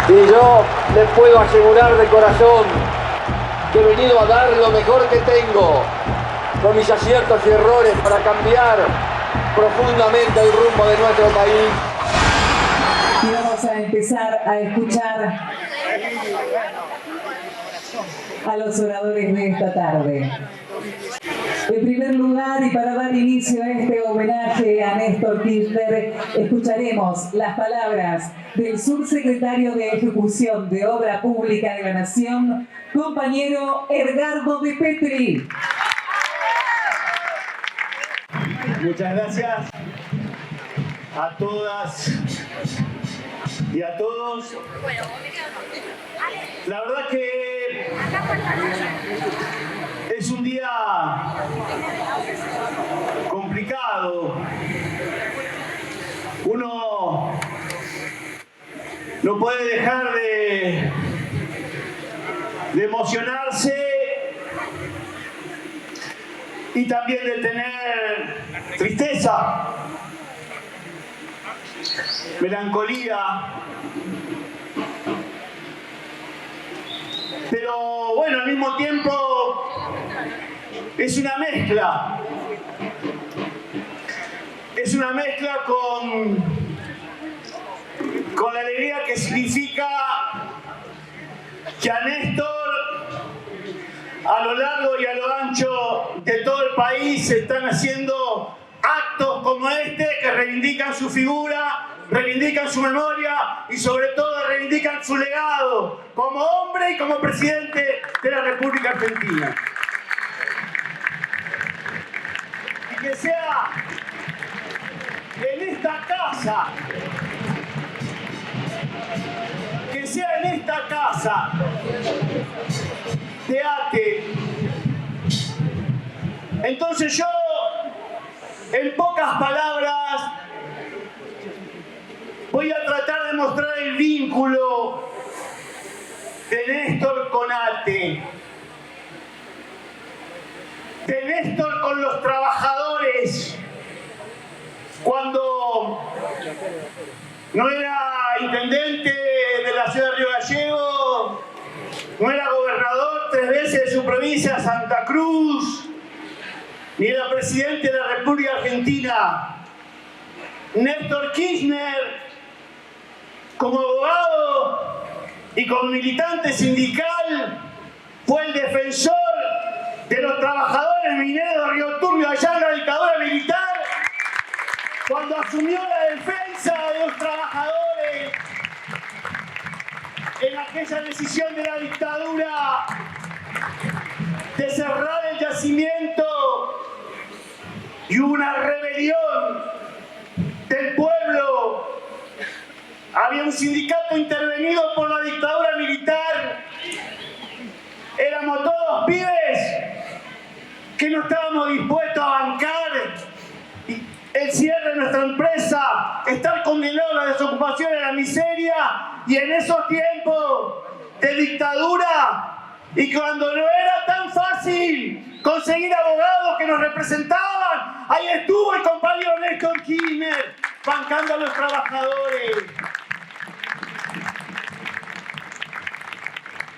Y yo les puedo asegurar de corazón que he venido a dar lo mejor que tengo, con mis aciertos y errores, para cambiar profundamente el rumbo de nuestro país. Y vamos a empezar a escuchar a los oradores de esta tarde. En primer lugar, y para dar inicio a este homenaje a Néstor Kirchner, escucharemos las palabras del subsecretario de Ejecución de Obra Pública de la Nación, compañero Edgardo de Petri. Muchas gracias a todas y a todos. La verdad que es un día complicado. Uno no puede dejar de emocionarse y también de tener tristeza, melancolía. Pero bueno, al mismo tiempo es una mezcla. Es una mezcla con la alegría que significa que a Néstor, a lo largo y a lo ancho de todo el país, se están haciendo actos como este que reivindican su figura, reivindican su memoria y sobre todo reivindican su legado como hombre y como presidente de la República Argentina. Y que sea en esta casa, de ATE. Entonces yo, en pocas palabras, voy a tratar de mostrar el vínculo de Néstor con ATE, de Néstor con los trabajadores, cuando no era intendente de la ciudad de Río Gallegos, no era gobernador 3 veces de su provincia, Santa Cruz, ni era presidente de la República Argentina. Néstor Kirchner, como abogado y como militante sindical, fue el defensor de los trabajadores mineros de Río Turbio allá en la dictadura militar, cuando asumió la defensa de los trabajadores en aquella decisión de la dictadura de cerrar el yacimiento, y hubo una rebelión del pueblo. Había un sindicato intervenido por la dictadura militar. Éramos todos pibes que no estábamos dispuestos a bancar el cierre de nuestra empresa, estar condenados a la desocupación y a la miseria, y en esos tiempos de dictadura, y cuando no era tan fácil conseguir abogados que nos representaban, ahí estuvo el compañero Néstor Kirchner bancando a los trabajadores.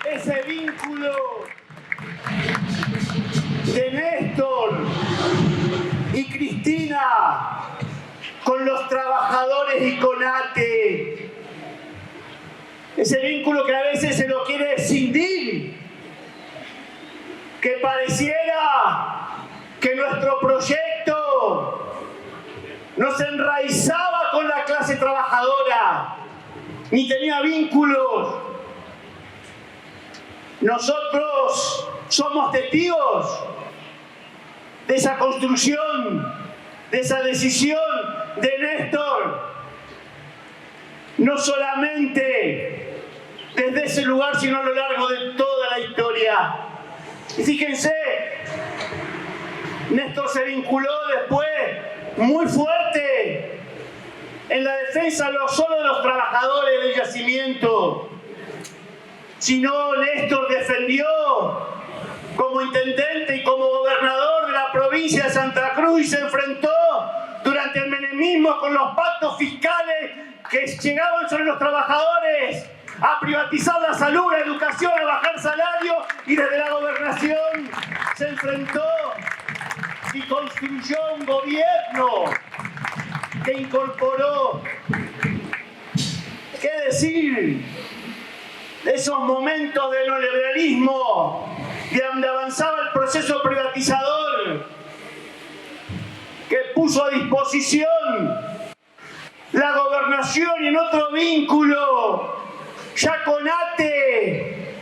Ese vínculo de Néstor y Cristina con los trabajadores y con ATE, ese vínculo que a veces se lo quiere escindir, que pareciera que nuestro proyecto no se enraizaba con la clase trabajadora, ni tenía vínculos. Nosotros somos testigos de esa construcción, de esa decisión de Néstor, no solamente desde ese lugar, sino a lo largo de toda la historia. Y fíjense, Néstor se vinculó después muy fuerte en la defensa no solo de los trabajadores del yacimiento, sino Néstor defendió como intendente y como gobernador de la provincia de Santa Cruz, y se enfrentó durante el menemismo con los pactos fiscales que llegaban sobre los trabajadores a privatizar la salud, la educación, a bajar salarios, y desde la gobernación se enfrentó y construyó un gobierno que incorporó, ¿qué decir de esos momentos de neoliberalismo, de donde avanzaba el proceso privatizador, que puso a disposición la gobernación y en otro vínculo, ya con ATE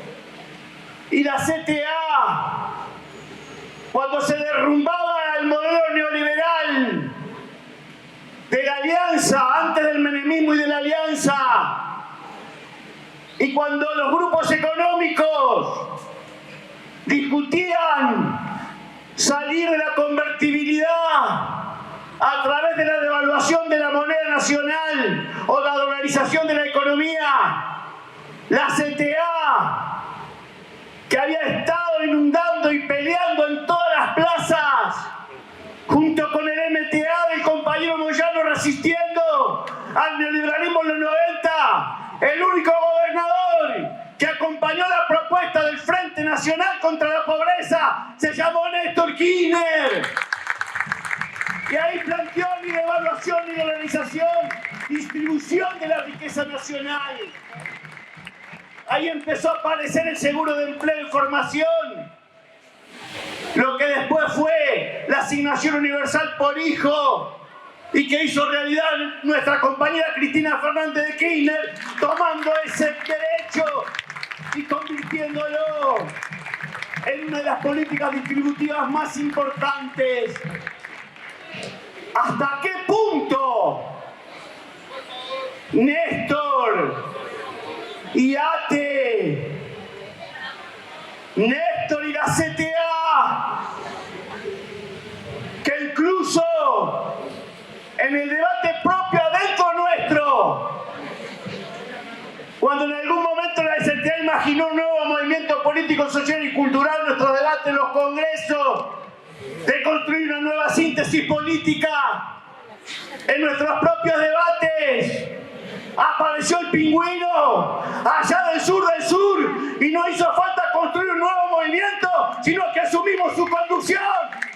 y la CTA, cuando se derrumbaba el modelo neoliberal de la alianza, antes del menemismo y de la alianza, y cuando los grupos económicos discutían salir de la convertibilidad a través de la devaluación de la moneda nacional o la dolarización de la economía, la CTA, que había estado inundando y peleando en todas las plazas, junto con el MTA del compañero Moyano, resistiendo al neoliberalismo en los 90, el único gobernador que acompañó la propuesta del Frente Nacional contra la Pobreza se llamó Néstor Kirchner. Y ahí planteó ni devaluación ni dolarización, distribución de la riqueza nacional. Ahí empezó a aparecer el seguro de empleo y formación, lo que después fue la asignación universal por hijo y que hizo realidad nuestra compañera Cristina Fernández de Kirchner, tomando ese derecho y convirtiéndolo en una de las políticas distributivas más importantes. ¿Hasta qué punto Néstor y ATE, Néstor y la CTA, que incluso en el debate propio adentro nuestro, cuando en algún momento la CTA imaginó un nuevo movimiento político, social y cultural, nuestro debate en los congresos, de construir una nueva síntesis política, en nuestros propios debates, apareció el pingüino allá del sur y no hizo falta construir un nuevo movimiento, sino que asumimos su conducción,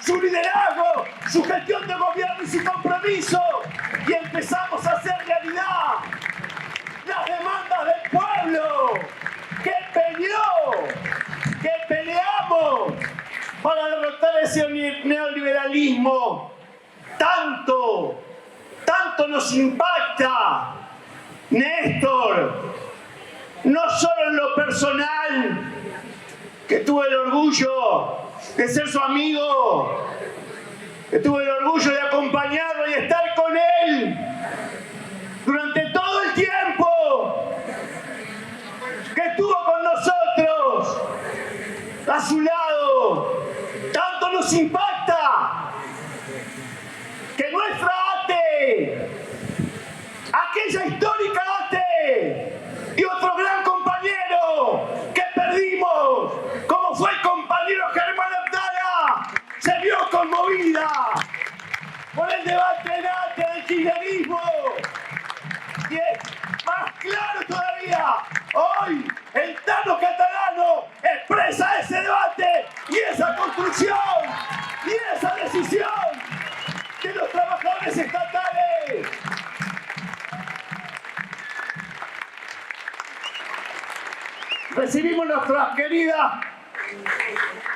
su liderazgo, su gestión de gobierno y su compromiso, y empezamos a hacer realidad las demandas del pueblo que peleó, que peleamos para derrotar ese neoliberalismo. Tanto nos impacta Néstor, no solo en lo personal, que tuve el orgullo de ser su amigo, que tuve el orgullo de acompañarlo y estar con él durante todo el tiempo que estuvo con nosotros, a su lado. Tanto nos impacta que nuestra ATE, aquella histórica ATE, y otro gran compañero que perdimos, como fue el compañero Germán Abdala, se vio conmovida por el debate en ATE del kirchnerismo. Y es más claro todavía, hoy el Tano Catalano expresa ese debate y esa construcción y esa decisión de los trabajadores estatales. Recibimos nuestras queridas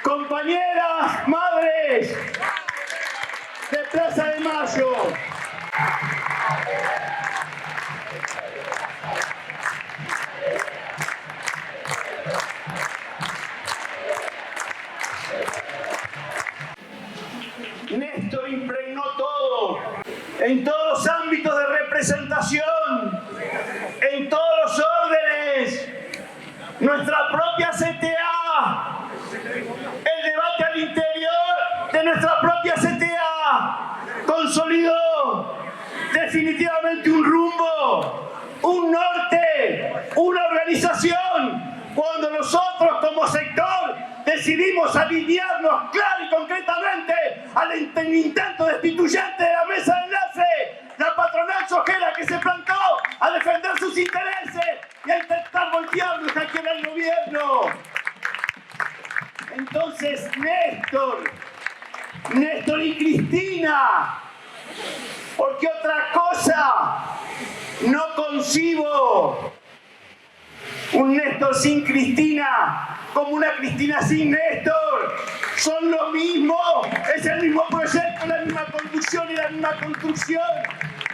compañeras, madres de Plaza de Mayo. Néstor impregnó todo, en todos los ámbitos de representación, en todos los órdenes. Nuestra propia CTA, el debate al interior de nuestra propia CTA, consolidó definitivamente un rumbo, un norte, una organización, cuando nosotros como sector decidimos alinearnos claro y concretamente al intento destituyente de la mesa de enlace, la patronal sojera que se plantó a defender sus intereses y a intentar voltearlo y hackear al gobierno. Entonces, Néstor y Cristina, porque otra cosa no concibo un Néstor sin Cristina como una Cristina sin Néstor. Son lo mismo, es el mismo proyecto, la misma conducción y la misma construcción.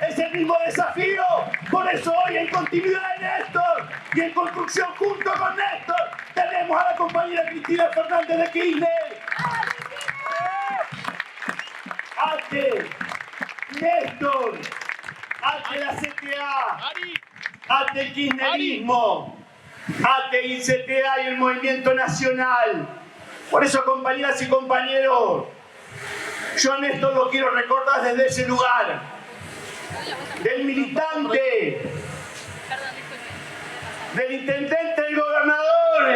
Es el mismo desafío. Por eso hoy, en continuidad de Néstor y en construcción junto con Néstor, tenemos a la compañera Cristina Fernández de Kirchner. Ate Néstor, ate la CTA, ate el kirchnerismo, ate el CTA y el movimiento nacional. Por eso, compañeras y compañeros, yo a Néstor lo quiero recordar desde ese lugar, del militante, del intendente, del gobernador,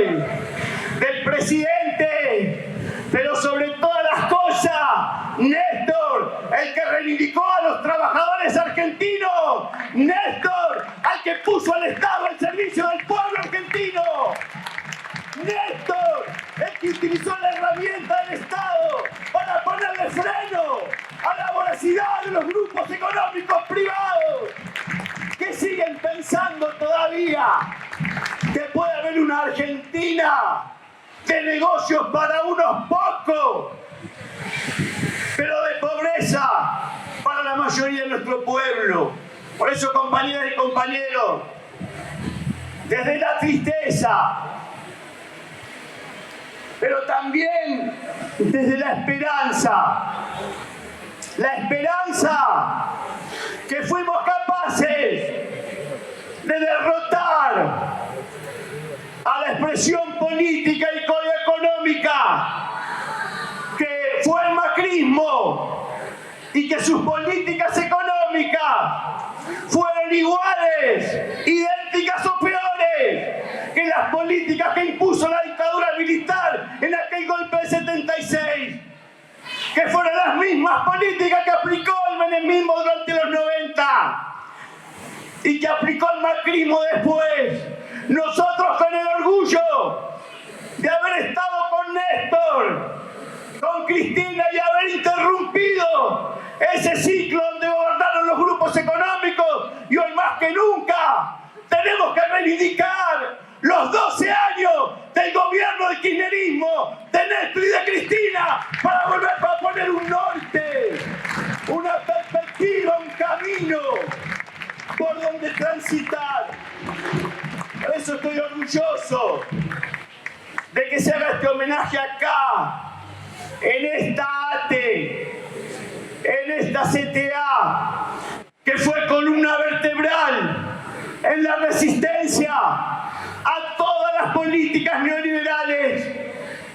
del presidente, pero sobre todas las cosas, Néstor, el que reivindicó a los trabajadores argentinos, Néstor, al que puso al Estado al servicio del pueblo argentino, Néstor, el que utilizó la herramienta del Estado para ponerle freno a la voracidad de los grupos económicos privados que siguen pensando todavía que puede haber una Argentina de negocios para unos pocos, pero de pobreza para la mayoría de nuestro pueblo. Por eso, compañeras y compañeros, desde la tristeza, pero también desde la esperanza que fuimos capaces de derrotar a la expresión política y económica que fue el macrismo y que sus políticas económicas fueron iguales, idénticas o peores que las políticas que impuso la dictadura militar en aquel golpe de 76, que fueron las mismas políticas que aplicó el menemismo durante los 90 y que aplicó el macrismo después. Nosotros, con el orgullo de haber estado con Néstor, con Cristina y haber interrumpido ese ciclo donde gobernaron los grupos económicos, y hoy más que nunca tenemos que reivindicar los 12 años del gobierno del kirchnerismo, de Néstor y de Cristina, para volver a poner un norte, una perspectiva, un camino por donde transitar. Por eso estoy orgulloso de que se haga este homenaje acá, en esta ATE, en esta CTA, que fue columna vertebral en la resistencia a todas las políticas neoliberales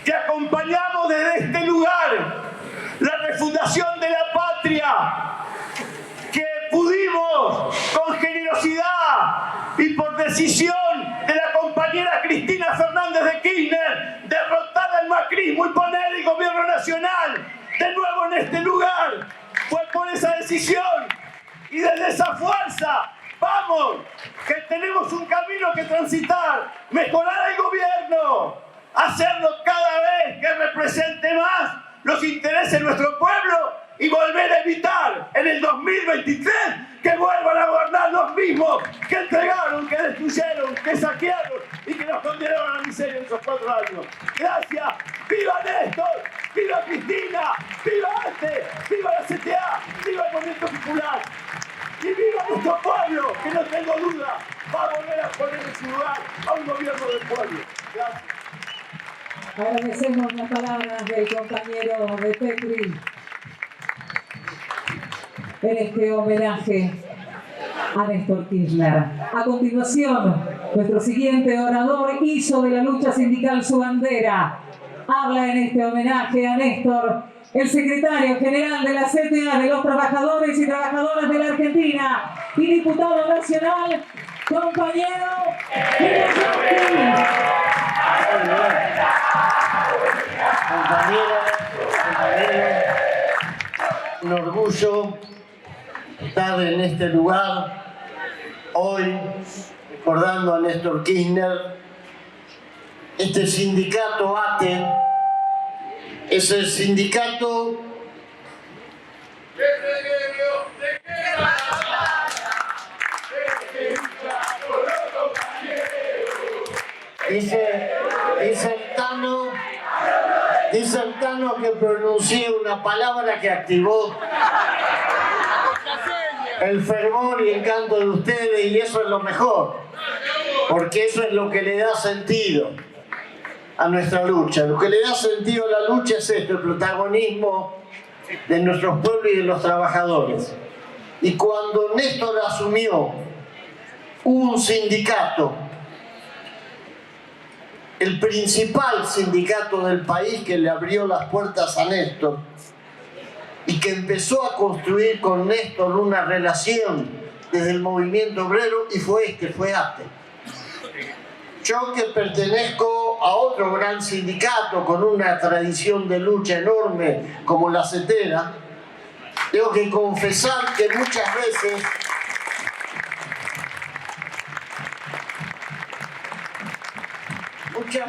que acompañamos desde este lugar, la refundación de la patria, que pudimos con generosidad y por decisión de la compañera Cristina Fernández de Kirchner derrotar al macrismo y poner el gobierno nacional de nuevo en este lugar. Fue por esa decisión y desde esa fuerza vamos, que tenemos un camino que transitar, mejorar el gobierno, hacerlo cada vez que represente más los intereses de nuestro pueblo y volver a evitar en el 2023 que vuelvan a gobernar los mismos que entregaron, que destruyeron, que saquearon y que nos condenaron a la miseria en esos 4 años. Gracias. ¡Viva Néstor! ¡Viva Cristina! ¡Viva ATE! ¡Viva la CTA! ¡Viva el movimiento popular! ¡Y viva nuestro pueblo! Que no tengo duda, va a volver a poner en su lugar a un gobierno del pueblo. Gracias. Agradecemos las palabras del compañero de Petri en este homenaje a Néstor Kirchner. A continuación, nuestro siguiente orador hizo de la lucha sindical su bandera. Habla en este homenaje a Néstor el secretario general de la CTA de los trabajadores y trabajadoras de la Argentina y diputado nacional, compañero Compañeros, un orgullo estar en este lugar hoy, recordando a Néstor Kirchner, este sindicato ATE es el sindicato dice el Tano que pronuncié una palabra que activó el fervor y encanto de ustedes, y eso es lo mejor, porque eso es lo que le da sentido a nuestra lucha. Lo que le da sentido a la lucha es esto, el protagonismo de nuestros pueblos y de los trabajadores. Y cuando Néstor asumió, hubo un sindicato, el principal sindicato del país, que le abrió las puertas a Néstor y que empezó a construir con Néstor una relación desde el movimiento obrero, y fue ATE. Yo, que pertenezco a otro gran sindicato con una tradición de lucha enorme como la CETERA, tengo que confesar que muchas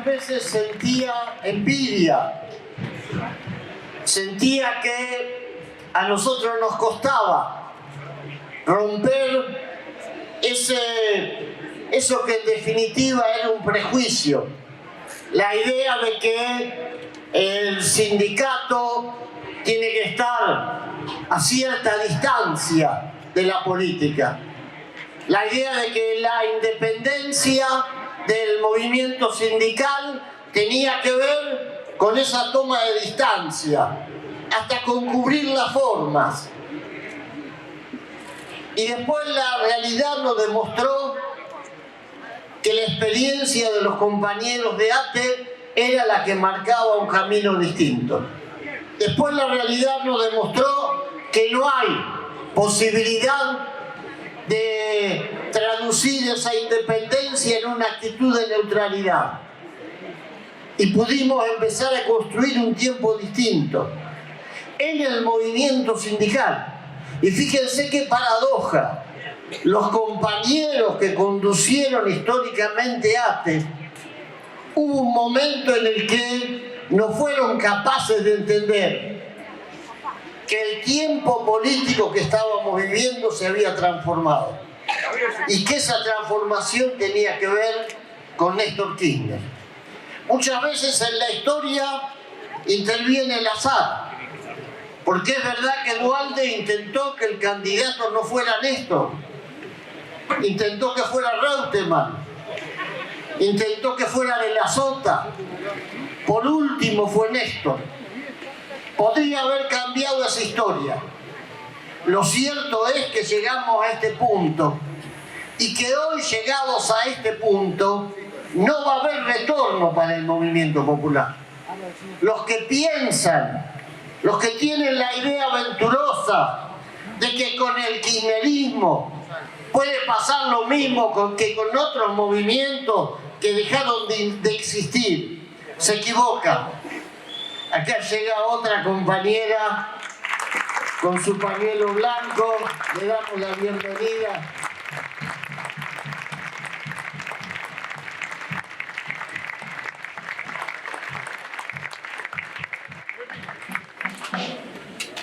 veces sentía envidia, sentía que a nosotros nos costaba romper eso que en definitiva era un prejuicio, la idea de que el sindicato tiene que estar a cierta distancia de la política, la idea de que la independencia del movimiento sindical tenía que ver con esa toma de distancia, hasta con cubrir las formas. Y después la realidad nos demostró que la experiencia de los compañeros de ATE era la que marcaba un camino distinto. Después la realidad nos demostró que no hay posibilidad de traducir esa independencia en una actitud de neutralidad. Y pudimos empezar a construir un tiempo distinto en el movimiento sindical. Y fíjense qué paradoja. Los compañeros que conducieron históricamente ATE, hubo un momento en el que no fueron capaces de entender que el tiempo político que estábamos viviendo se había transformado y que esa transformación tenía que ver con Néstor Kirchner. Muchas veces en la historia interviene el azar, porque es verdad que Duhalde intentó que el candidato no fuera Néstor, intentó que fuera Reutemann, intentó que fuera De la Sota, por último fue Néstor. Podría haber cambiado esa historia. Lo cierto es que llegamos a este punto, y que hoy, llegados a este punto, no va a haber retorno para el movimiento popular. Los que piensan, los que tienen la idea aventurosa de que con el kirchnerismo puede pasar lo mismo que con otros movimientos que dejaron de existir, se equivocan. Acá llega otra compañera con su pañuelo blanco, le damos la bienvenida.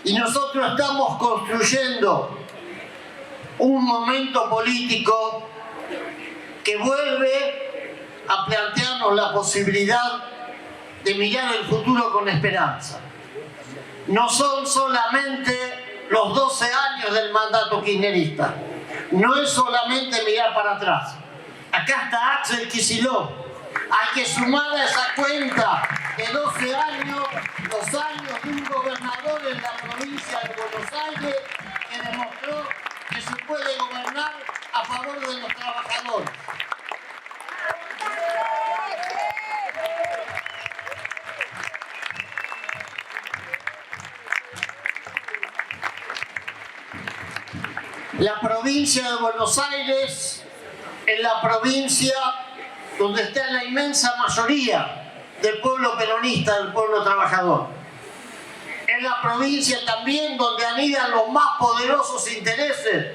Y nosotros estamos construyendo un momento político que vuelve a plantearnos la posibilidad de mirar el futuro con esperanza. No son solamente los 12 años del mandato kirchnerista, no es solamente mirar para atrás. Acá está Axel Kicillof. Hay que sumar a esa cuenta de 12 años los años de un gobernador en la provincia de Buenos Aires que demostró que se puede gobernar a favor de los trabajadores. La provincia de Buenos Aires es la provincia donde está la inmensa mayoría del pueblo peronista, del pueblo trabajador. Es la provincia también donde anidan los más poderosos intereses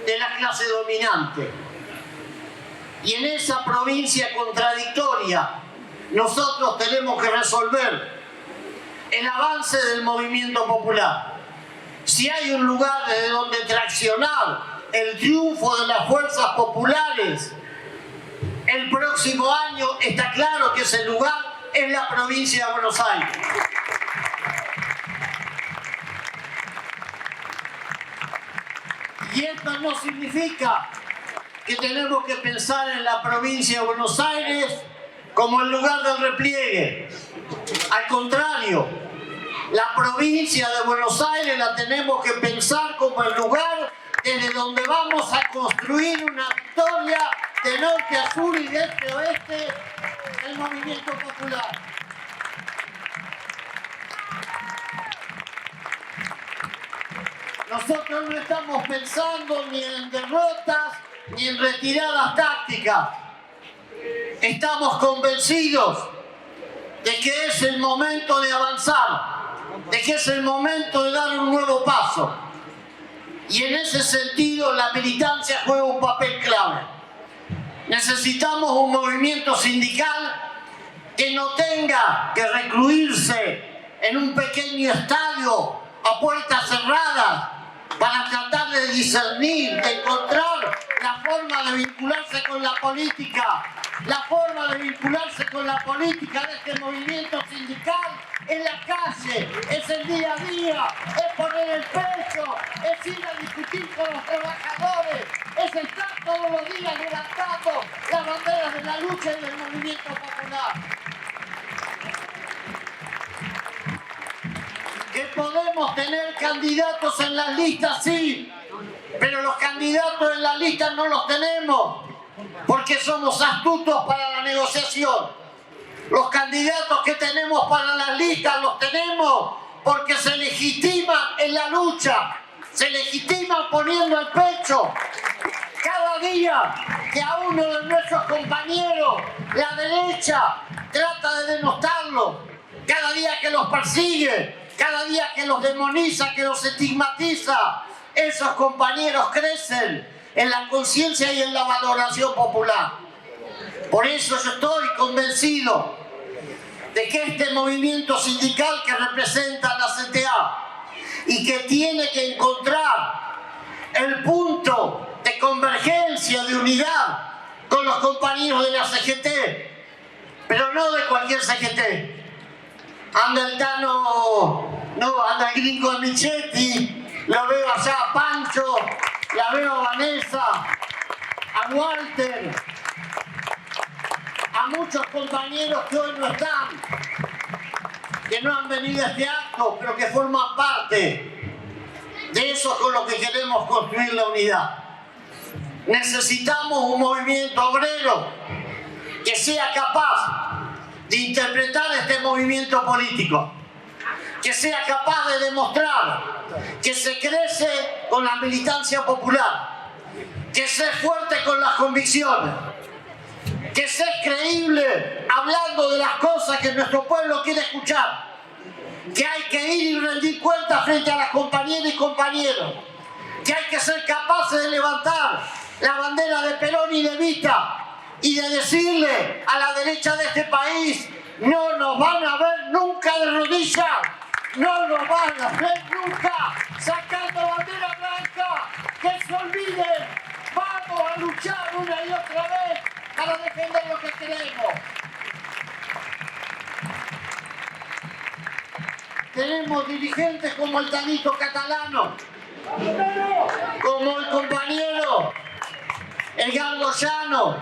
de la clase dominante. Y en esa provincia contradictoria, nosotros tenemos que resolver el avance del movimiento popular. Si hay un lugar desde donde traccionar el triunfo de las fuerzas populares el próximo año, está claro que ese lugar es la provincia de Buenos Aires. Y esto no significa que tenemos que pensar en la provincia de Buenos Aires como el lugar del repliegue. Al contrario, la provincia de Buenos Aires la tenemos que pensar como el lugar desde donde vamos a construir una victoria de norte a sur y de este a oeste del movimiento popular. Nosotros no estamos pensando ni en derrotas ni en retiradas tácticas. Estamos convencidos de que es el momento de avanzar, de que es el momento de dar un nuevo paso. Y en ese sentido la militancia juega un papel clave. Necesitamos un movimiento sindical que no tenga que recluirse en un pequeño estadio a puertas cerradas para tratar de discernir, de encontrar la forma de vincularse con la política. La forma de vincularse con la política de este movimiento sindical es la calle, es el día a día, es poner el pecho, es ir a discutir con los trabajadores, es estar todos los días levantando las banderas de la lucha y del movimiento popular. Que podemos tener candidatos en las listas, sí, pero los candidatos en las listas no los tenemos porque somos astutos para la negociación. Los candidatos que tenemos para las listas los tenemos porque se legitiman en la lucha, se legitiman poniendo el pecho. Cada día que a uno de nuestros compañeros, la derecha, trata de denostarlo, cada día que los persigue, cada día que los demoniza, que los estigmatiza, esos compañeros crecen en la conciencia y en la valoración popular. Por eso yo estoy convencido de que este movimiento sindical que representa a la CTA y que tiene que encontrar el punto de convergencia, de unidad con los compañeros de la CGT, pero no de cualquier CGT. Anda el Tano, no, anda el gringo de Michetti, lo veo allá a Pancho, la veo a Vanessa, a Walter, a muchos compañeros que hoy no están, que no han venido a este acto, pero que forman parte de eso con lo que queremos construir la unidad. Necesitamos un movimiento obrero que sea capaz de interpretar este movimiento político, que sea capaz de demostrar que se crece con la militancia popular, que se es fuerte con las convicciones, que se es creíble hablando de las cosas que nuestro pueblo quiere escuchar, que hay que ir y rendir cuentas frente a las compañeras y compañeros, que hay que ser capaces de levantar la bandera de Perón y de Vita y de decirle a la derecha de este país: no nos van a ver nunca de rodillas, no nos van a ver nunca sacando bandera blanca, que se olviden, vamos a luchar una y otra vez para defender lo que queremos. Tenemos dirigentes como el Tanito Catalano, como el compañero Edgardo Llano,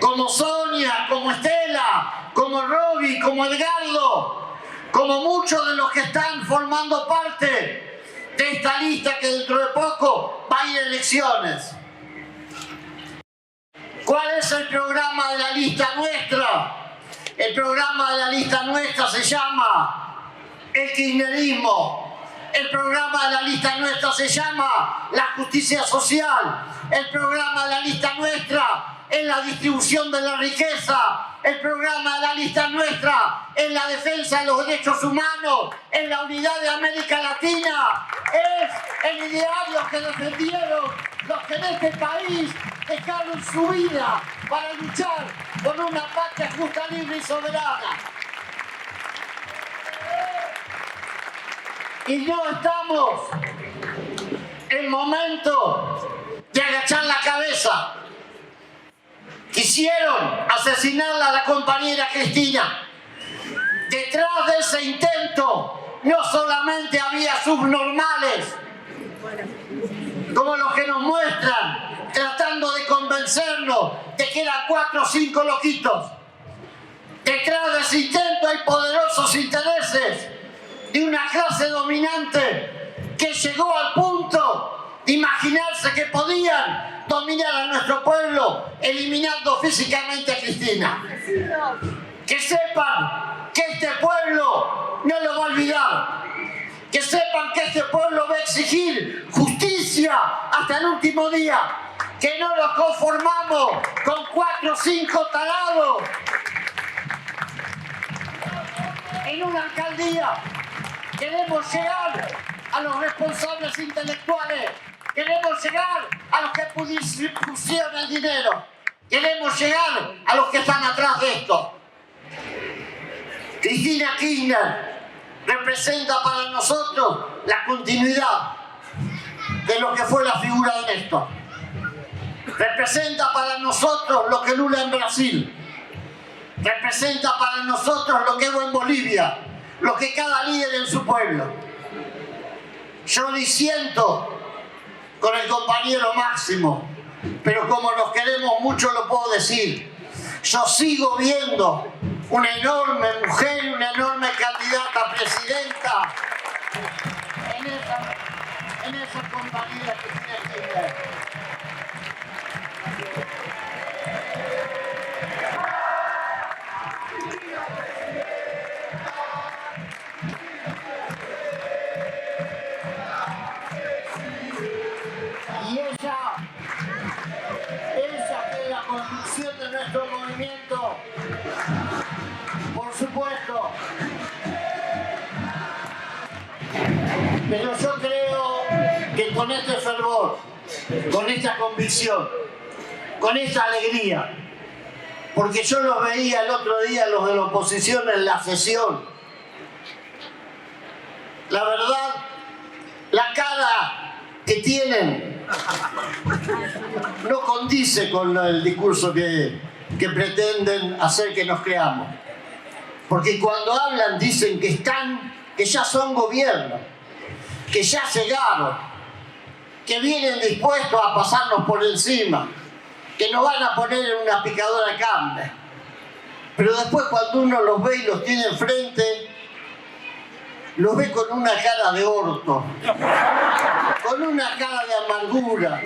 como Sonia, como Estela, como Roby, como Edgardo, como muchos de los que están formando parte de esta lista que dentro de poco va a ir a elecciones. ¿Cuál es el programa de la lista nuestra? El programa de la lista nuestra se llama el kirchnerismo. El programa de la lista nuestra se llama la justicia social. El programa de la lista nuestra es la distribución de la riqueza. el programa de la lista nuestra en la defensa de los derechos humanos, en la unidad de América Latina. Es el ideario que defendieron los que en este país dejaron su vida para luchar por una patria justa, libre y soberana. Y no estamos en momento de agachar la cabeza. Quisieron asesinarla a la compañera Cristina. Detrás de ese intento no solamente había subnormales, como los que nos muestran, tratando de convencernos de que eran 4 o 5 loquitos. Detrás de ese intento hay poderosos intereses de una clase dominante que llegó al punto de imaginarse que podían dominar a nuestro pueblo eliminando físicamente a Cristina. Que sepan que este pueblo no lo va a olvidar. Que sepan que este pueblo va a exigir justicia hasta el último día. Que no nos conformamos con 4 o 5 tarados en una alcaldía. Queremos llegar a los responsables intelectuales. Queremos llegar a los que pusieron el dinero. Queremos llegar a los que están atrás de esto. Cristina Kirchner representa para nosotros la continuidad de lo que fue la figura de Néstor. Representa para nosotros lo que Lula en Brasil. Representa para nosotros lo que Evo en Bolivia. Lo que cada líder en su pueblo. Yo disiento con el compañero Máximo, pero como nos queremos mucho lo puedo decir. Yo sigo viendo una enorme mujer y una enorme candidata a presidenta en esa compañera que tiene Kirchner. Y esa es la conducción de nuestro movimiento, por supuesto. Pero yo creo que con este fervor, con esta convicción, con esta alegría, porque yo los veía el otro día, los de la oposición, en la sesión. La verdad, la cara que tienen no condice con el discurso que pretenden hacer que nos creamos. Porque cuando hablan dicen que ya son gobierno, que ya llegaron, que vienen dispuestos a pasarnos por encima, que nos van a poner en una picadora de carne. Pero después cuando uno los ve y los tiene enfrente, los ve con una cara de orto, con una cara de amargura,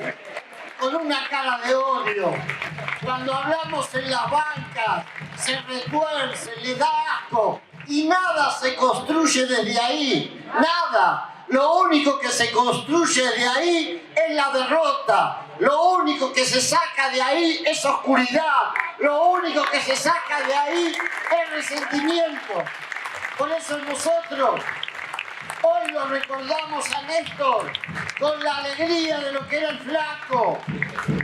con una cara de odio. Cuando hablamos en las bancas, se retuerce, le da asco y nada se construye desde ahí, nada. Lo único que se construye de ahí es la derrota. Lo único que se saca de ahí es oscuridad. Lo único que se saca de ahí es resentimiento. Por eso nosotros hoy lo recordamos a Néstor con la alegría de lo que era el flaco.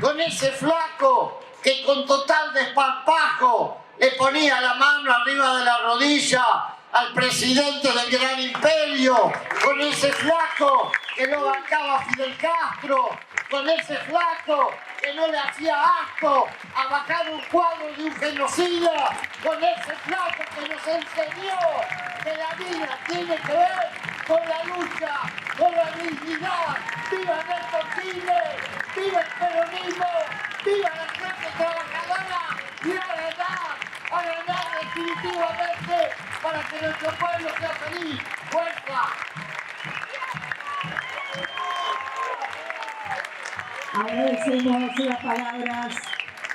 Con ese flaco que con total desparpajo le ponía la mano arriba de la rodilla al presidente del gran imperio, con ese flaco que no bancaba a Fidel Castro, con ese flaco que no le hacía asco a bajar un cuadro de un genocida, con ese flaco que nos enseñó que la vida tiene que ver con la lucha, con la dignidad. ¡Viva Néstor Kirchner! ¡Viva el peronismo! ¡Viva la clase trabajadora! ¡Y a ganar definitivamente para que nuestro pueblo sea feliz! ¡Fuerza! Agradecemos las palabras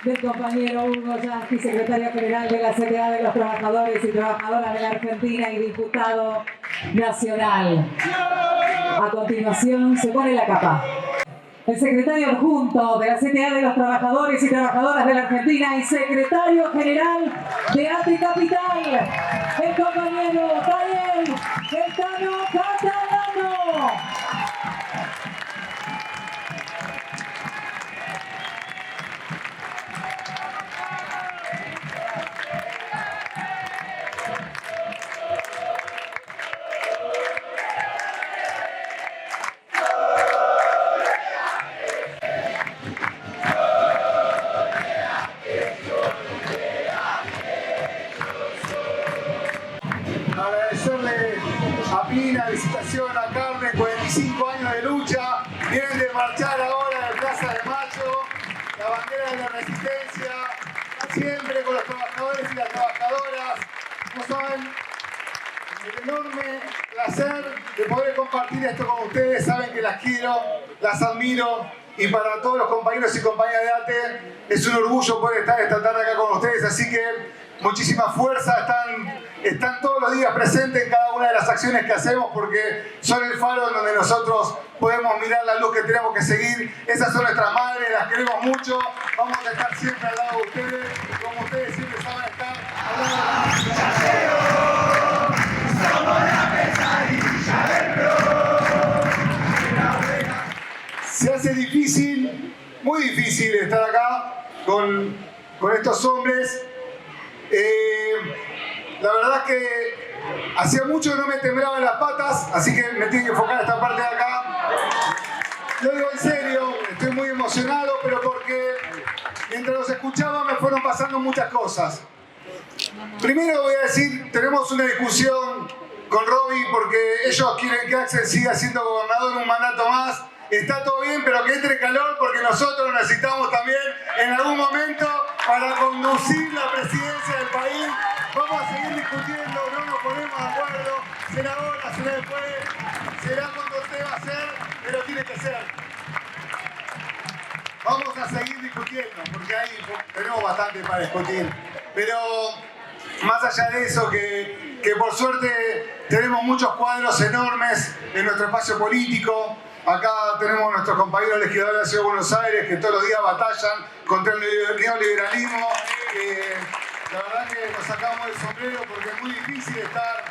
del compañero Hugo Yasky, secretario general de la CTA de los Trabajadores y Trabajadoras de la Argentina y diputado nacional. A continuación se pone la capa. el secretario adjunto de la CTA de los Trabajadores y Trabajadoras de la Argentina y secretario general de ATE Capital, el compañero Daniel Gaetano Catalano. Agradecerle a Pina, Licitación, a Carmen, 45 años de lucha. Vienen de marchar ahora de Plaza de Mayo, la bandera de la resistencia, siempre con los trabajadores y las trabajadoras. No saben el enorme placer de poder compartir esto con ustedes. Saben que las quiero, las admiro. Y para todos los compañeros y compañeras de ATE es un orgullo poder estar esta tarde acá con ustedes. Así que muchísima fuerza, están todos los días presentes en cada una de las acciones que hacemos porque son el faro en donde nosotros podemos mirar la luz que tenemos que seguir. Esas son nuestras madres, las queremos mucho. Vamos a estar siempre al lado de ustedes, como ustedes siempre saben estar al lado de la somos la pesadilla del rock. Se hace difícil, muy difícil estar acá con estos hombres. La verdad es que hacía mucho que no me temblaban las patas, así que me tengo que enfocar esta parte de acá. Lo digo en serio, estoy muy emocionado, pero porque mientras los escuchaba me fueron pasando muchas cosas. Primero voy a decir, tenemos una discusión con Robbie porque ellos quieren que Axel siga siendo gobernador un mandato más. Está todo bien, pero que entre calor porque nosotros lo necesitamos también en algún momento para conducir la presidencia del país. Vamos a seguir discutiendo, no nos ponemos de acuerdo. Será ahora, será después, será cuando usted va a ser, pero tiene que ser. Vamos a seguir discutiendo porque ahí tenemos bastante para discutir. Pero más allá de eso, que por suerte tenemos muchos cuadros enormes en nuestro espacio político. Acá tenemos nuestros compañeros legisladores de la Ciudad de Buenos Aires que todos los días batallan contra el neoliberalismo. La verdad que nos sacamos el sombrero porque es muy difícil estar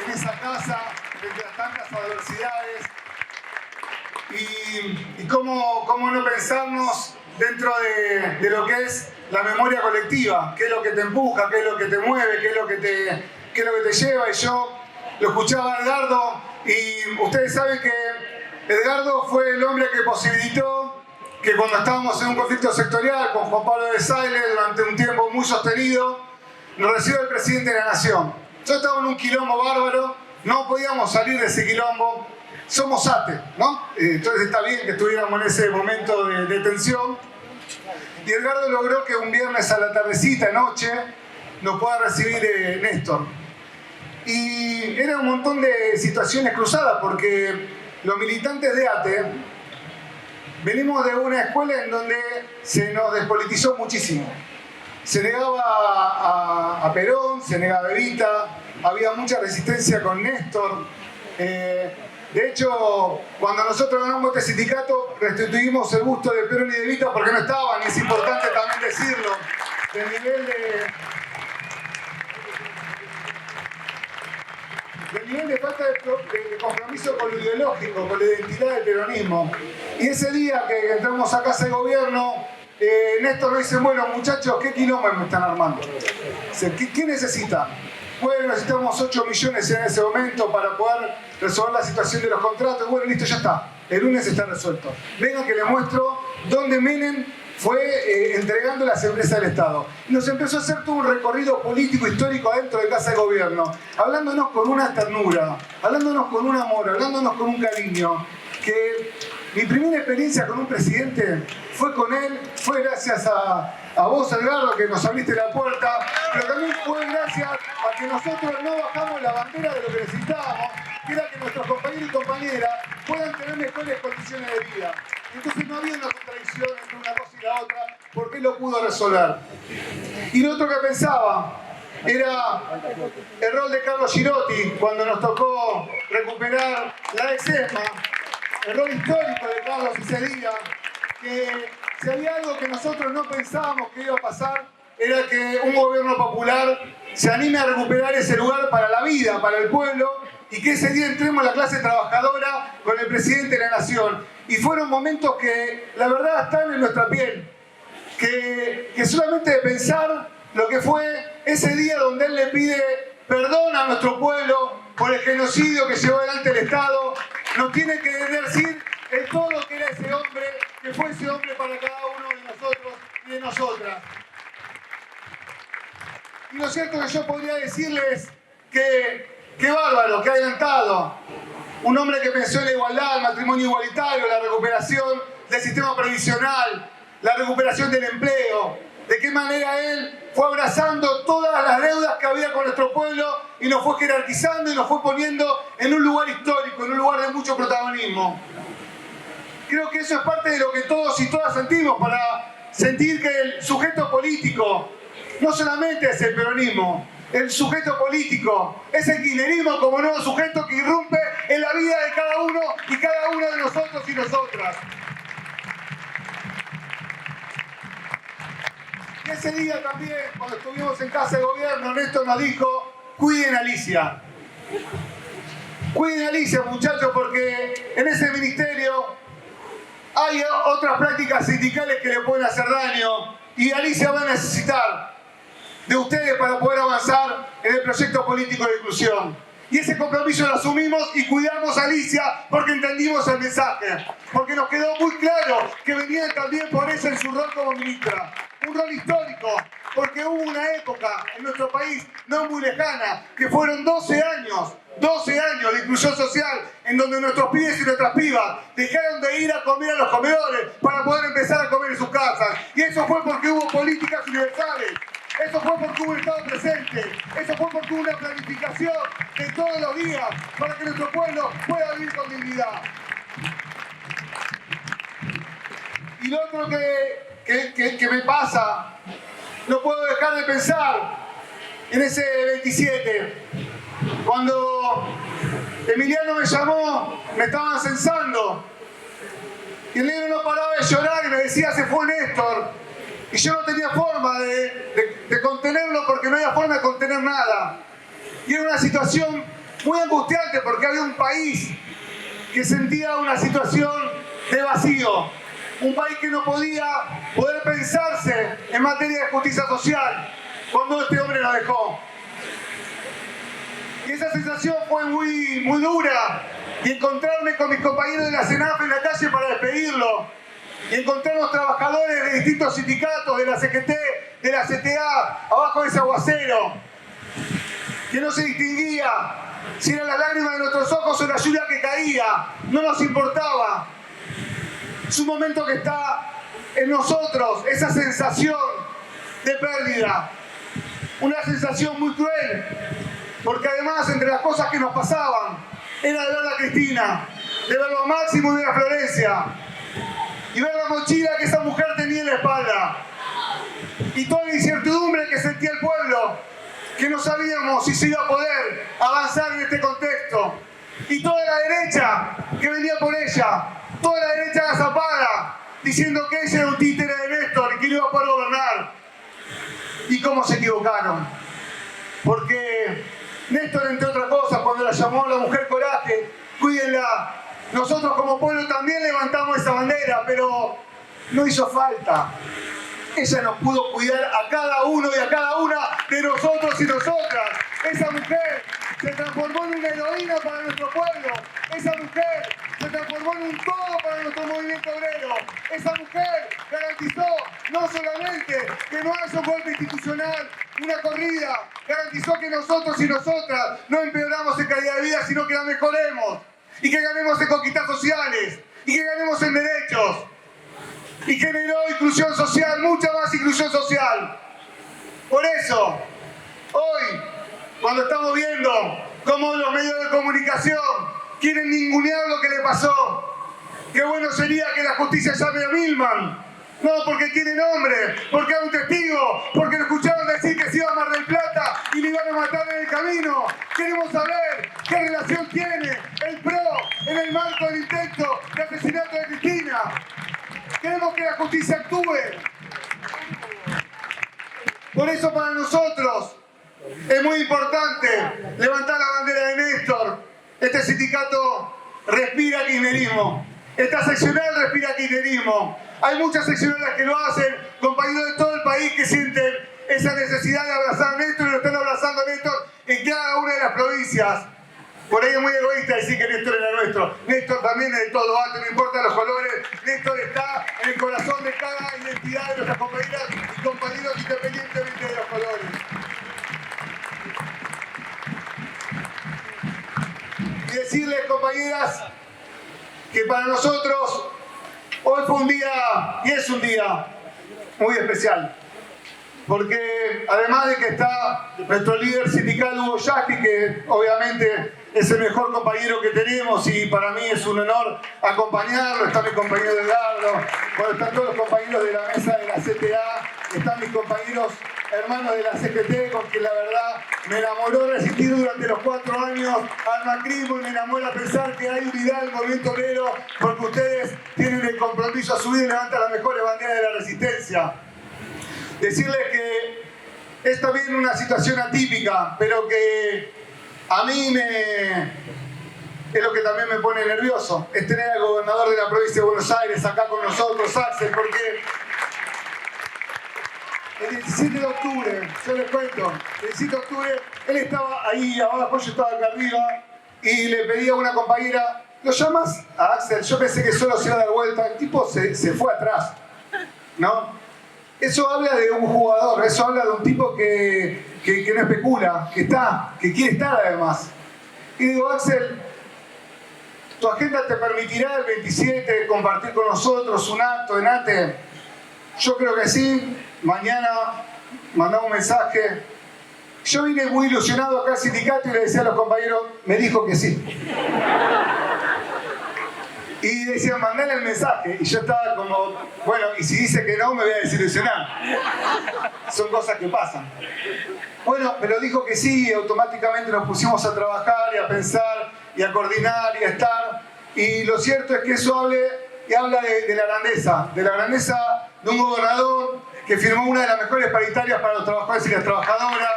en esa casa frente a tantas adversidades. Y cómo no pensarnos dentro de lo que es la memoria colectiva, qué es lo que te empuja, qué es lo que te mueve, qué es lo que te lleva. Y yo lo escuchaba a Edgardo y ustedes saben que Edgardo fue el hombre que posibilitó que cuando estábamos en un conflicto sectorial con Juan Pablo de Saile durante un tiempo muy sostenido, nos recibió el presidente de la Nación. Yo estaba en un quilombo bárbaro, no podíamos salir de ese quilombo. Somos ATE, ¿no? Entonces está bien que estuviéramos en ese momento de tensión. Y Edgardo logró que un viernes a la tardecita, noche, nos pueda recibir Néstor. Y era un montón de situaciones cruzadas porque los militantes de ATE venimos de una escuela en donde se nos despolitizó muchísimo. Se negaba a Perón, se negaba a Evita, había mucha resistencia con Néstor. De hecho, cuando nosotros ganamos este sindicato, restituimos el gusto de Perón y de Evita porque no estaban, y es importante también decirlo, del nivel de falta de compromiso con lo ideológico, con la identidad del peronismo. Y ese día que entramos a casa de gobierno, Néstor nos dice, bueno muchachos, ¿qué quilombo me están armando? ¿Qué necesitan? Bueno, necesitamos 8 millones en ese momento para poder resolver la situación de los contratos. Bueno, listo, ya está. El lunes está resuelto. Vengan que les muestro dónde Menem fue entregando las empresas del Estado. Y nos empezó a hacer todo un recorrido político histórico adentro de Casa de Gobierno, hablándonos con una ternura, hablándonos con un amor, hablándonos con un cariño, que mi primera experiencia con un presidente fue con él, fue gracias a vos, Edgardo, que nos abriste la puerta, pero también fue gracias a que nosotros no bajamos la bandera de lo que necesitábamos, que era que nuestros compañeros y compañeras puedan tener mejores condiciones de vida. Entonces no había una contradicción entre una cosa y la otra, porque él lo pudo resolver. Y lo otro que pensaba era el rol de Carlos Girotti, cuando nos tocó recuperar la ex ESMA. el rol histórico de Carlos ese día, que si había algo que nosotros no pensábamos que iba a pasar, era que un gobierno popular se anime a recuperar ese lugar para la vida, para el pueblo, y que ese día entremos a la clase trabajadora con el presidente de la nación. Y fueron momentos que la verdad están en nuestra piel, que solamente de pensar lo que fue ese día donde él le pide perdón a nuestro pueblo por el genocidio que llevó adelante el Estado, nos tiene que decir el todo que era ese hombre, que fue ese hombre para cada uno de nosotros y de nosotras. Y lo cierto que yo podría decirles que bárbaro, que adelantado. Un hombre que pensó en la igualdad, el matrimonio igualitario, la recuperación del sistema previsional, la recuperación del empleo. De qué manera él fue abrazando todas las deudas que había con nuestro pueblo y nos fue jerarquizando y nos fue poniendo en un lugar histórico, en un lugar de mucho protagonismo. Creo que eso es parte de lo que todos y todas sentimos, para sentir que el sujeto político no solamente es el peronismo, el sujeto político es el kirchnerismo como nuevo sujeto que irrumpe en la vida de cada uno y cada una de nosotros y nosotras. Y ese día también, cuando estuvimos en casa de gobierno, Néstor nos dijo: cuiden a Alicia. Cuiden a Alicia, muchachos, porque en ese ministerio hay otras prácticas sindicales que le pueden hacer daño y Alicia va a necesitar de ustedes para poder avanzar en el proyecto político de inclusión. Y ese compromiso lo asumimos y cuidamos a Alicia porque entendimos el mensaje, porque nos quedó muy claro que venían también por eso en su rol como ministra. Un rol histórico, porque hubo una época en nuestro país no muy lejana, que fueron 12 años de inclusión social, en donde nuestros pibes y nuestras pibas dejaron de ir a comer a los comedores para poder empezar a comer en sus casas. Y eso fue porque hubo políticas universales. Eso fue porque hubo un Estado presente. Eso fue porque hubo una planificación de todos los días para que nuestro pueblo pueda vivir con dignidad. Y lo otro que me pasa, no puedo dejar de pensar en ese 27. Cuando Emiliano me llamó, me estaban censando. Y el negro no paraba de llorar y me decía: se fue Néstor. Y yo no tenía forma de contenerlo, porque no había forma de contener nada. Y era una situación muy angustiante, porque había un país que sentía una situación de vacío. Un país que no podía poder pensarse en materia de justicia social cuando este hombre nos dejó. Y esa sensación fue muy, muy dura. Y encontrarme con mis compañeros de la CENAF en la calle para despedirlo. Y encontrarnos trabajadores de distintos sindicatos, de la CGT, de la CTA, abajo de ese aguacero, que no se distinguía si eran las lágrimas de nuestros ojos o la lluvia que caía. No nos importaba. Es un momento que está en nosotros, esa sensación de pérdida. Una sensación muy cruel, porque además entre las cosas que nos pasaban era de ver a Cristina, de ver a Máximo y ver a Florencia, y ver la mochila que esa mujer tenía en la espalda, y toda la incertidumbre que sentía el pueblo, que no sabíamos si se iba a poder avanzar en este contexto, y toda la derecha que venía por ella, toda la derecha agazapada, diciendo que ella era un títere de Néstor y que no iba a poder gobernar. ¿Y cómo se equivocaron? Porque Néstor, entre otras cosas, cuando la llamó la mujer coraje, cuídenla, nosotros como pueblo también levantamos esa bandera, pero no hizo falta. Ella nos pudo cuidar a cada uno y a cada una de nosotros y nosotras. Esa mujer se transformó en una heroína para nuestro pueblo. Esa mujer se transformó en un todo para nuestro movimiento obrero. Esa mujer garantizó no solamente que no haya un golpe institucional, una corrida, garantizó que nosotros y nosotras no empeoramos en calidad de vida, sino que la mejoremos. Y que ganemos en conquistas sociales. Y que ganemos en derechos. Y generó inclusión social, mucha más inclusión social. Por eso, hoy, cuando estamos viendo cómo los medios de comunicación quieren ningunear lo que le pasó, qué bueno sería que la justicia llame a Milman. No porque tiene nombre, porque hay un testigo, porque lo escucharon decir que se iba a Mar del Plata y le iban a matar en el camino. Queremos saber qué relación tiene el PRO en el marco del intento de Por eso para nosotros es muy importante levantar la bandera de Néstor. Este sindicato respira kirchnerismo. Esta seccional respira kirchnerismo. Hay muchas seccionales que lo hacen, compañeros de todo el país que sienten esa necesidad de abrazar a Néstor y lo están abrazando a Néstor en cada una de las provincias. Por ahí es muy egoísta decir que Néstor era nuestro. Néstor también es de todo alto, no importa los colores. Néstor está en el corazón de cada identidad de nuestras compañeras y compañeros independientemente de los colores. Y decirles, compañeras, que para nosotros hoy fue un día, y es un día muy especial. Porque además de que está nuestro líder sindical Hugo Yasky, que obviamente es el mejor compañero que tenemos y para mí es un honor acompañarlo, está mi compañero Edgardo, bueno, están todos los compañeros de la mesa de la CTA, están mis compañeros hermanos de la CGT, con quien la verdad me enamoró resistir durante los 4 años al macrismo y me enamora pensar que hay unidad en el movimiento obrero porque ustedes tienen el compromiso a subir y levantar las mejores banderas de la resistencia. Decirles que es también una situación atípica, pero que a mí es lo que también me pone nervioso, es tener al gobernador de la provincia de Buenos Aires acá con nosotros, Axel, porque el 17 de octubre, yo les cuento, el 17 de octubre, él estaba ahí abajo, yo estaba acá arriba, y le pedí a una compañera, ¿lo llamas a Axel? Yo pensé que solo se iba a dar vuelta, el tipo se fue atrás, ¿no? Eso habla de un jugador, eso habla de un tipo que no especula, que quiere estar además. Y digo, Axel, ¿tu agenda te permitirá el 27 compartir con nosotros un acto en ATE? Yo creo que sí. Mañana mandamos un mensaje. Yo vine muy ilusionado acá al sindicato y le decía a los compañeros, me dijo que sí. Y decían, mandale el mensaje. Y yo estaba como, bueno, y si dice que no, me voy a desilusionar. Son cosas que pasan. Bueno, pero dijo que sí, y automáticamente nos pusimos a trabajar y a pensar y a coordinar y a estar. Y lo cierto es que eso habla de la grandeza de un gobernador que firmó una de las mejores paritarias para los trabajadores y las trabajadoras,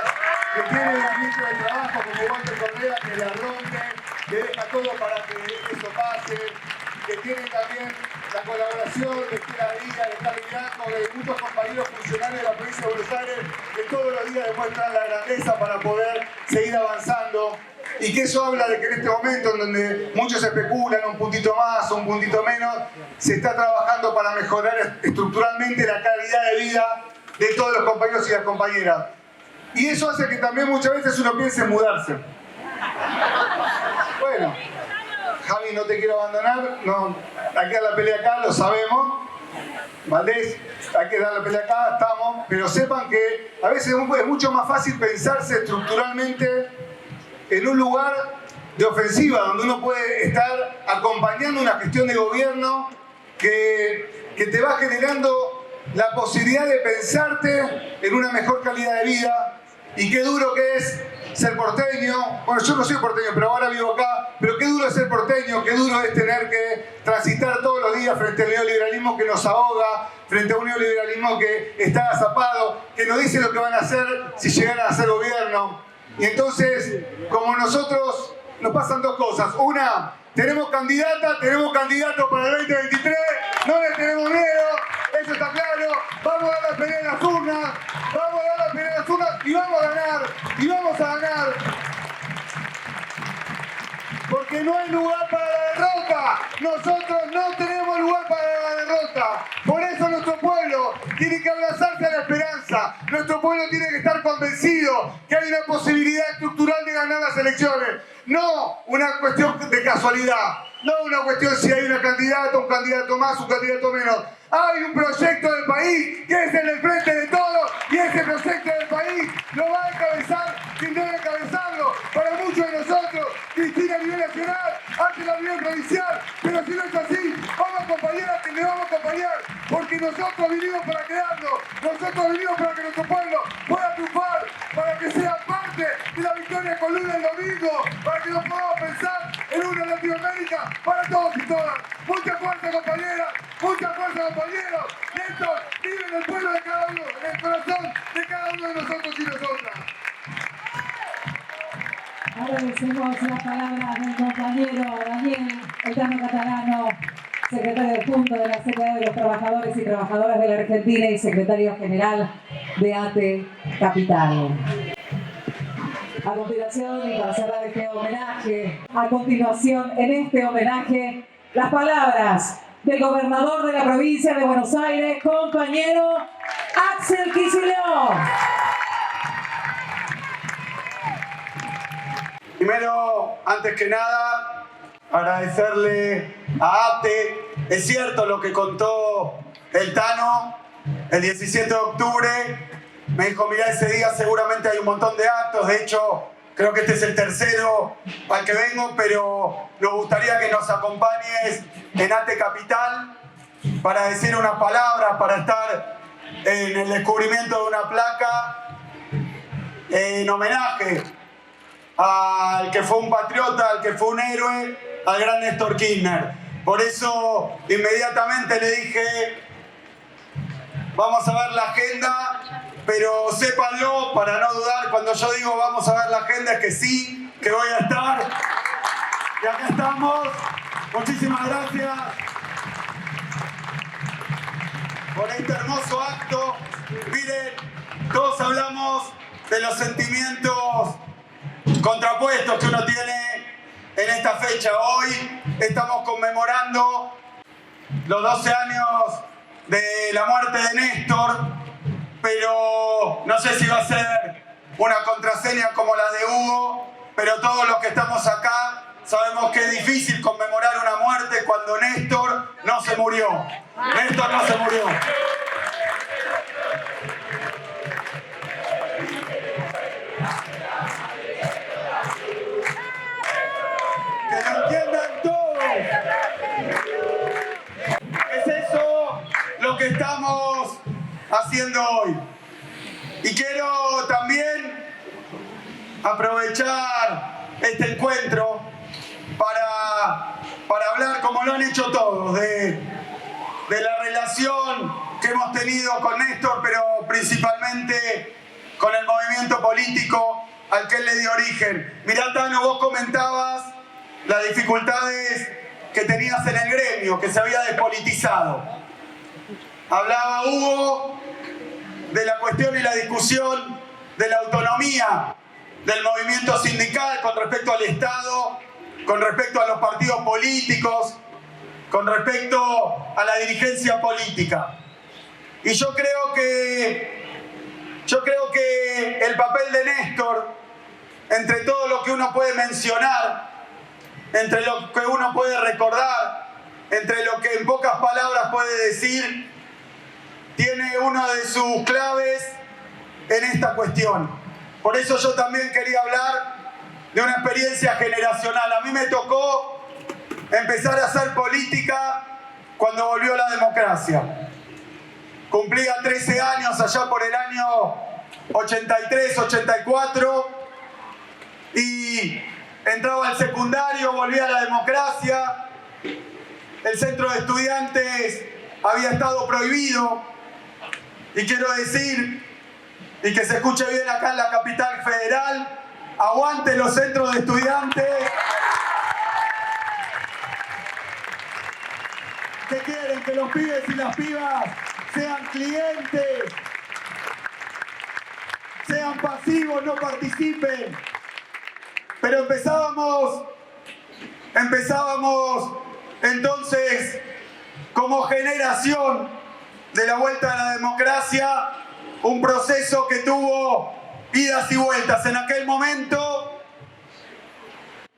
que tiene un ministro de trabajo como Walter Correa, que la rompe, que deja todo para que eso pase, que tiene también la colaboración de Estela Díaz, de Carlos Blanco, de muchos compañeros funcionarios de la provincia de Buenos Aires, que todos los días demuestran la grandeza para poder seguir avanzando. Y que eso habla de que en este momento, en donde muchos especulan un puntito más o un puntito menos, se está trabajando para mejorar estructuralmente la calidad de vida de todos los compañeros y las compañeras. Y eso hace que también muchas veces uno piense en mudarse. Bueno, Javi, no te quiero abandonar, no, hay que dar la pelea acá, lo sabemos. Valdés, hay que dar la pelea acá, estamos, pero sepan que a veces es mucho más fácil pensarse estructuralmente en un lugar de ofensiva, donde uno puede estar acompañando una gestión de gobierno que te va generando la posibilidad de pensarte en una mejor calidad de vida. Y qué duro que es ser porteño. Bueno, yo no soy porteño, pero ahora vivo acá. Pero qué duro es ser porteño, qué duro es tener que transitar todos los días frente al neoliberalismo que nos ahoga, frente a un neoliberalismo que está agazapado, que nos dice lo que van a hacer si llegaran a ser gobierno. Y entonces, como nosotros, nos pasan dos cosas. Una, tenemos candidato para el 2023, no le tenemos miedo, eso está claro. Vamos a dar la pelea en las urnas, y vamos a ganar. Porque no hay lugar para la derrota. Nosotros no tenemos lugar para la derrota. Por eso nuestro pueblo tiene que abrazarse a la esperanza. Nuestro pueblo tiene que estar convencido que hay una posibilidad estructural de ganar las elecciones. No una cuestión de casualidad. No una cuestión si hay una candidata, un candidato más, un candidato menos. Hay un proyecto del país que es el frente de todos y ese proyecto del país lo va a encabezar quien debe encabezarlo. Para muchos de nosotros, Cristina a nivel nacional, Ángela a nivel provincial, pero si no es así, vamos a acompañar a quien le vamos a acompañar, porque nosotros vinimos para quedarnos, nosotros vinimos para que nuestro pueblo pueda triunfar, para que sea parte de la victoria con Lula el domingo, para que nos podamos pensar en una Latinoamérica para todos y todas. Mucha fuerza, compañeras, mucha fuerza, compañeros. Néstor vive en el pueblo de cada uno, en el corazón de cada uno de nosotros. Agradecemos las palabras del compañero Daniel El Tano Catalano, secretario adjunto de la CTA de los Trabajadores y Trabajadoras de la Argentina y secretario general de ATE Capital. A continuación, y para cerrar este homenaje, las palabras del gobernador de la provincia de Buenos Aires, compañero Axel Kicillof. Primero, antes que nada, agradecerle a ATE. Es cierto lo que contó el Tano el 17 de octubre. Me dijo, mirá, ese día seguramente hay un montón de actos. De hecho, creo que este es el tercero al que vengo, pero nos gustaría que nos acompañes en ATE Capital para decir unas palabras, para estar en el descubrimiento de una placa en homenaje al que fue un patriota, al que fue un héroe, al gran Néstor Kirchner. Por eso inmediatamente le dije, vamos a ver la agenda, pero sépanlo, para no dudar, cuando yo digo vamos a ver la agenda, es que sí, que voy a estar. Y acá estamos. Muchísimas gracias por este hermoso acto. Miren, todos hablamos de los sentimientos contrapuestos que uno tiene en esta fecha. Hoy estamos conmemorando los 12 años de la muerte de Néstor, pero no sé si va a ser una contraseña como la de Hugo, pero todos los que estamos acá sabemos que es difícil conmemorar una muerte cuando Néstor no se murió. Néstor no se murió. Que lo entiendan todos. Es eso lo que estamos haciendo hoy. Y quiero también aprovechar este encuentro para hablar, como lo han hecho todos, de la relación que hemos tenido con Néstor, pero principalmente con el movimiento político al que él le dio origen. Mirá, Tano, vos comentabas las dificultades que tenías en el gremio, que se había despolitizado. Hablaba Hugo de la cuestión y la discusión de la autonomía del movimiento sindical con respecto al Estado, con respecto a los partidos políticos, con respecto a la dirigencia política. Y yo creo que el papel de Néstor, entre todo lo que uno puede mencionar, entre lo que uno puede recordar, entre lo que en pocas palabras puede decir, tiene una de sus claves en esta cuestión. Por eso yo también quería hablar de una experiencia generacional. A mí me tocó empezar a hacer política cuando volvió la democracia. Cumplía 13 años allá por el año 83, 84 y entraba al secundario, volvía a la democracia. El centro de estudiantes había estado prohibido y quiero decir, y que se escuche bien acá en la capital federal, aguante los centros de estudiantes. ¿Qué quieren? Que los pibes y las pibas sean clientes, sean pasivos, no participen. Pero empezábamos entonces como generación de la vuelta a la democracia, un proceso que tuvo idas y vueltas. En aquel momento,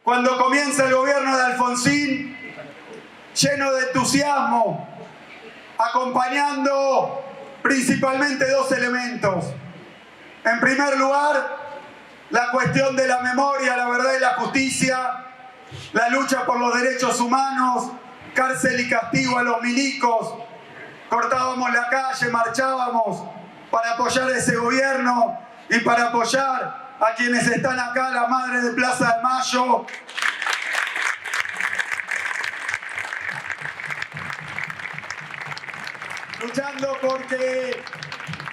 cuando comienza el gobierno de Alfonsín, lleno de entusiasmo, acompañando principalmente dos elementos. En primer lugar, la cuestión de la memoria, la verdad y la justicia, la lucha por los derechos humanos, cárcel y castigo a los milicos. Cortábamos la calle, marchábamos para apoyar a ese gobierno y para apoyar a quienes están acá, la madre de Plaza de Mayo. Luchando porque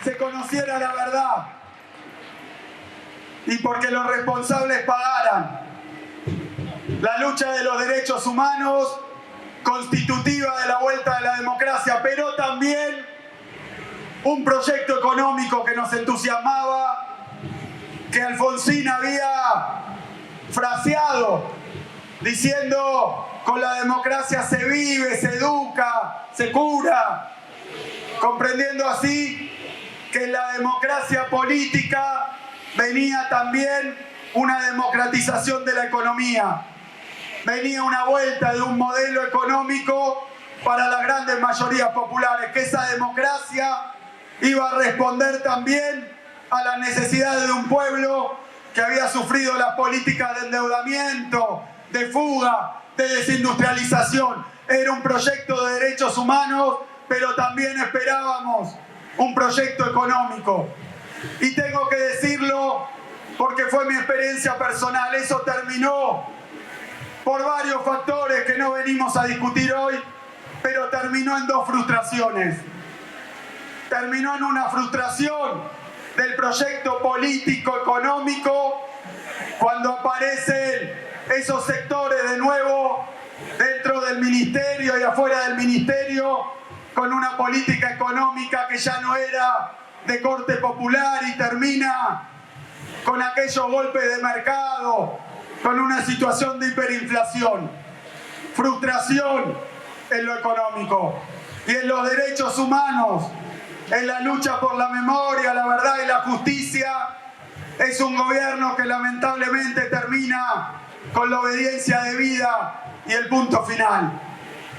se conociera la verdad y porque los responsables pagaran. la lucha de los derechos humanos, constitutiva de la vuelta de la democracia, pero también un proyecto económico que nos entusiasmaba, que Alfonsín había fraseado, diciendo: con la democracia se vive, se educa, se cura, comprendiendo así que en la democracia política venía también una democratización de la economía, venía una vuelta de un modelo económico para las grandes mayorías populares, que esa democracia iba a responder también a las necesidades de un pueblo que había sufrido las políticas de endeudamiento, de fuga, de desindustrialización. Era un proyecto de derechos humanos, pero también esperábamos un proyecto económico. Y tengo que decirlo porque fue mi experiencia personal. Eso terminó por varios factores que no venimos a discutir hoy, pero terminó en dos frustraciones. Terminó en una frustración del proyecto político económico cuando aparecen esos sectores de nuevo dentro del ministerio y afuera del ministerio con una política económica que ya no era de corte popular y termina con aquellos golpes de mercado, con una situación de hiperinflación. Frustración en lo económico y en los derechos humanos, en la lucha por la memoria, la verdad y la justicia. Es un gobierno que lamentablemente termina con la obediencia debida y el punto final.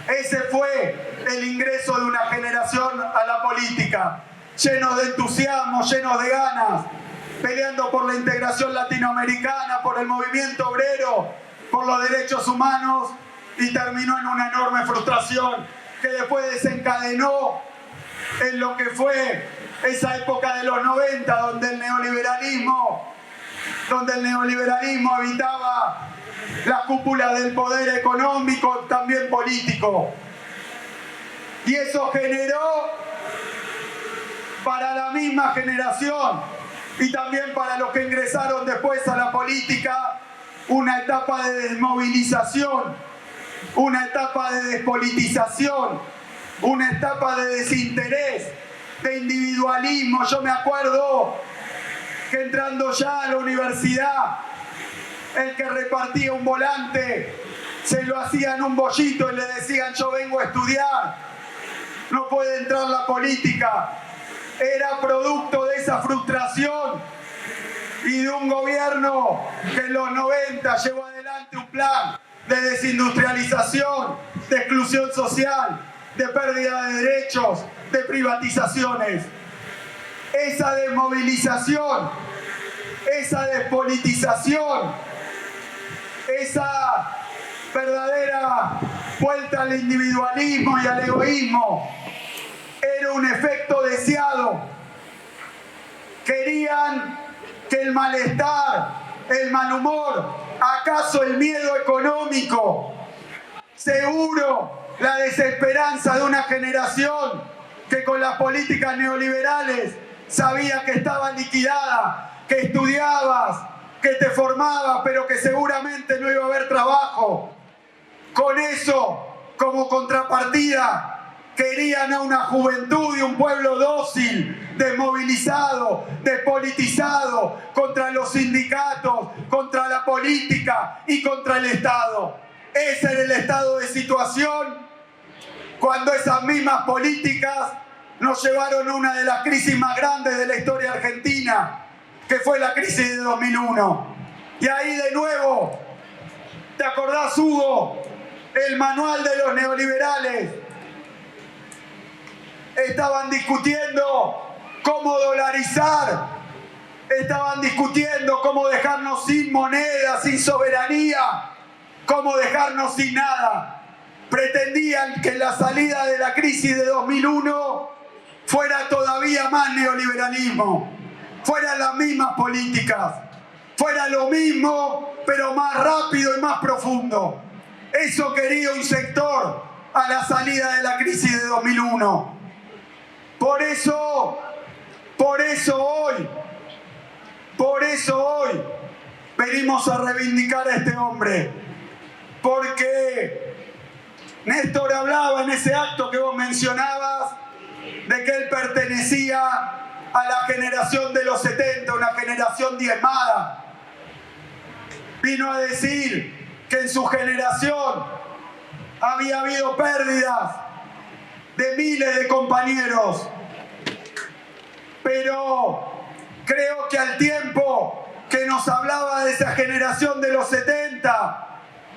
Ese fue el ingreso de una generación a la política, llenos de entusiasmo, llenos de ganas, peleando por la integración latinoamericana, por el movimiento obrero, por los derechos humanos, y terminó en una enorme frustración que después desencadenó en lo que fue esa época de los 90, donde el neoliberalismo habitaba la cúpula del poder económico, también político. Y eso generó para la misma generación y también para los que ingresaron después a la política una etapa de desmovilización, una etapa de despolitización, una etapa de desinterés, de individualismo. Yo me acuerdo que entrando ya a la universidad, el que repartía un volante se lo hacían un bollito y le decían: yo vengo a estudiar, no puede entrar la política. Era producto de esa frustración y de un gobierno que en los 90 llevó adelante un plan de desindustrialización, de exclusión social, de pérdida de derechos, de privatizaciones. Esa desmovilización, esa despolitización, esa verdadera vuelta al individualismo y al egoísmo era un efecto deseado. Querían que el malestar, el mal humor, acaso el miedo económico, seguro la desesperanza de una generación que con las políticas neoliberales sabía que estaba liquidada, que estudiabas, que te formabas, pero que seguramente no iba a haber trabajo. Con eso, como contrapartida, querían a una juventud y un pueblo dócil, desmovilizado, despolitizado, contra los sindicatos, contra la política y contra el Estado. Ese era el estado de situación cuando esas mismas políticas nos llevaron a una de las crisis más grandes de la historia argentina, que fue la crisis de 2001. Y ahí de nuevo, ¿te acordás, Hugo? El manual de los neoliberales. Estaban discutiendo cómo dolarizar, estaban discutiendo cómo dejarnos sin moneda, sin soberanía, cómo dejarnos sin nada. Pretendían que la salida de la crisis de 2001 fuera todavía más neoliberalismo, fueran las mismas políticas, fuera lo mismo, pero más rápido y más profundo. Eso quería un sector a la salida de la crisis de 2001. Por eso hoy venimos a reivindicar a este hombre. porque Néstor hablaba en ese acto que vos mencionabas de que él pertenecía a la generación de los 70, una generación diezmada. Vino a decir que en su generación había habido pérdidas de miles de compañeros, pero creo que al tiempo que nos hablaba de esa generación de los 70,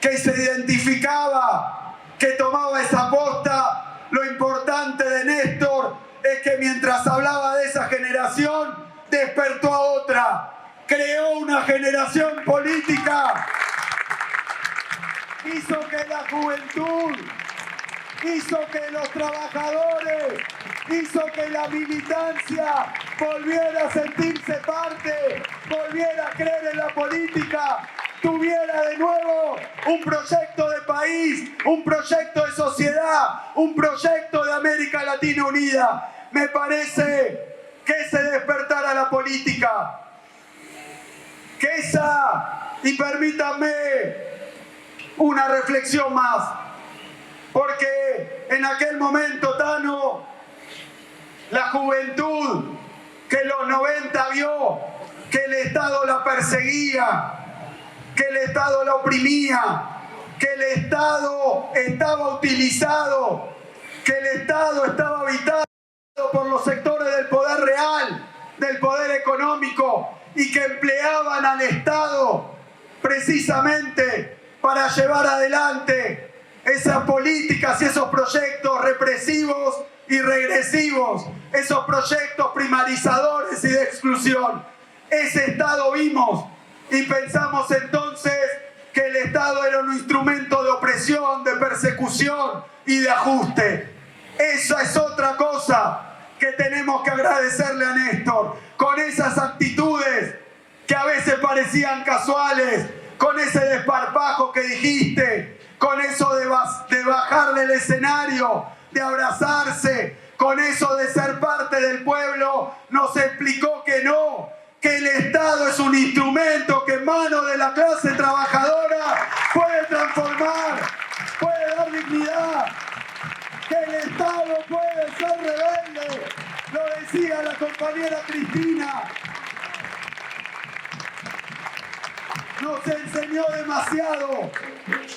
que se identificaba, que tomaba esa posta, lo importante de Néstor es que mientras hablaba de esa generación, despertó a otra, creó una generación política, hizo que la juventud, hizo que los trabajadores, hizo que la militancia volviera a sentirse parte, volviera a creer en la política, tuviera de nuevo un proyecto de país, un proyecto de sociedad, un proyecto de América Latina unida. Me parece que ese despertar a la política, que esa, y permítanme una reflexión más, porque en aquel momento, Tano, la juventud que en los 90 vio que el Estado la perseguía, que el Estado la oprimía, que el Estado estaba utilizado, que el Estado estaba habitado por los sectores del poder real, del poder económico, y que empleaban al Estado precisamente para llevar adelante esas políticas y esos proyectos represivos y regresivos, esos proyectos primarizadores y de exclusión. Ese Estado vimos y pensamos entonces que el Estado era un instrumento de opresión, de persecución y de ajuste. Esa es otra cosa que tenemos que agradecerle a Néstor, con esas actitudes que a veces parecían casuales, con ese desparpajo que dijiste, con eso de bajar del escenario, de abrazarse, con eso de ser parte del pueblo, nos explicó que no, que el Estado es un instrumento que en manos de la clase trabajadora puede transformar, puede dar dignidad, que el Estado puede ser rebelde, lo decía la compañera Cristina. Nos enseñó demasiado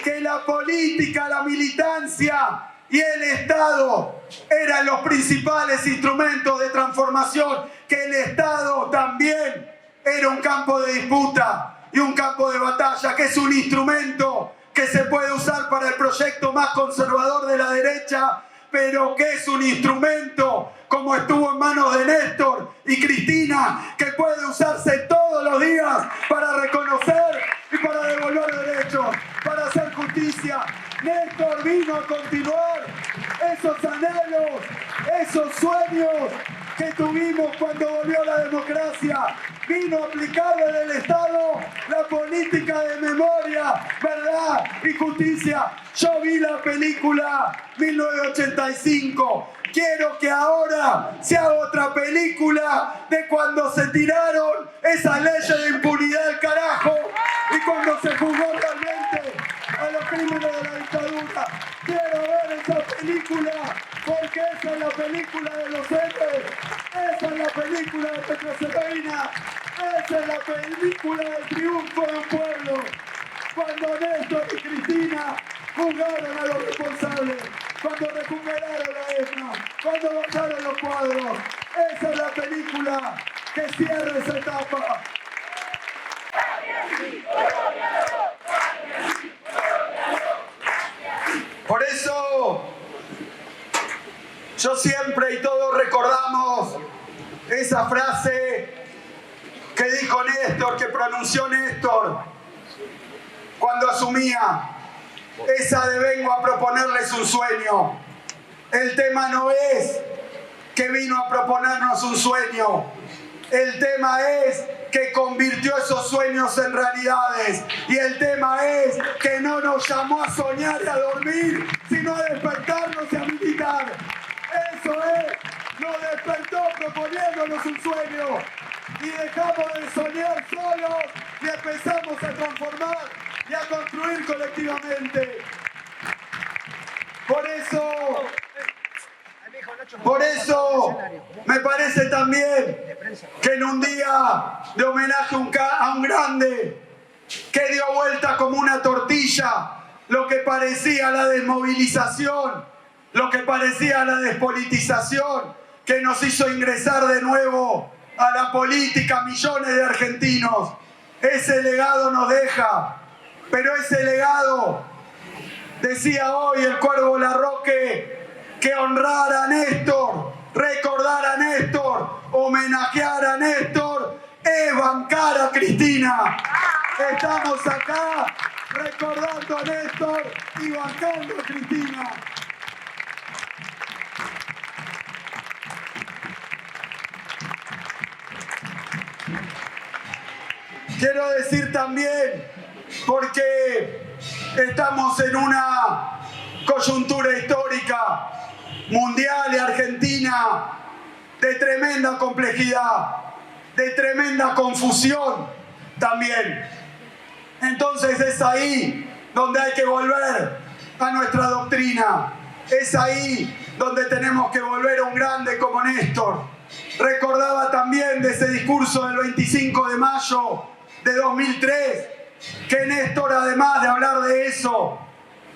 que la política, la militancia y el Estado eran los principales instrumentos de transformación, que el Estado también era un campo de disputa y un campo de batalla, que es un instrumento que se puede usar para el proyecto más conservador de la derecha, pero que es un instrumento, como estuvo en manos de Néstor y Cristina, que puede usarse todos los días para reconocer y para devolver derechos, para hacer justicia. Néstor vino a continuar esos anhelos, esos sueños que tuvimos cuando volvió la democracia. Vino a aplicar desde el Estado la política de memoria, verdad y justicia. Yo vi la película 1985. Quiero que ahora se haga otra película de cuando se tiraron esas leyes de impunidad al carajo y cuando se juzgó realmente a los crímenes de la dictadura. Quiero ver esa película, porque esa es la película de los héroes, esa es la película de Petrocedeña, esa es la película del triunfo de un pueblo. Cuando Néstor y Cristina juzgaron a los responsables, cuando recuperaron la ESMA, cuando bajaron los cuadros, esa es la película que cierra esa etapa. Por eso, yo siempre y todos recordamos esa frase que dijo Néstor, que pronunció Néstor cuando asumía, esa de vengo a proponerles un sueño. El tema no es que vino a proponernos un sueño, el tema es que convirtió esos sueños en realidades. Y el tema es que no nos llamó a soñar y a dormir, sino a despertarnos y a militar. Eso es, nos despertó proponiéndonos un sueño. Y dejamos de soñar solos y empezamos a transformar y a construir colectivamente. Por eso me parece también que en un día de homenaje a un grande que dio vuelta como una tortilla lo que parecía la desmovilización, lo que parecía la despolitización, que nos hizo ingresar de nuevo a la política millones de argentinos. Ese legado nos deja, pero ese legado, decía hoy el Cuervo Larroque, que honrar a Néstor, recordar a Néstor, homenajear a Néstor, es bancar a Cristina. Estamos acá recordando a Néstor y bancando a Cristina. Quiero decir también, porque estamos en una coyuntura histórica mundial y argentina de tremenda complejidad, de tremenda confusión también. Entonces es ahí donde hay que volver a nuestra doctrina, es ahí donde tenemos que volver a un grande como Néstor. Recordaba también de ese discurso del 25 de mayo de 2003, que Néstor, además de hablar de eso,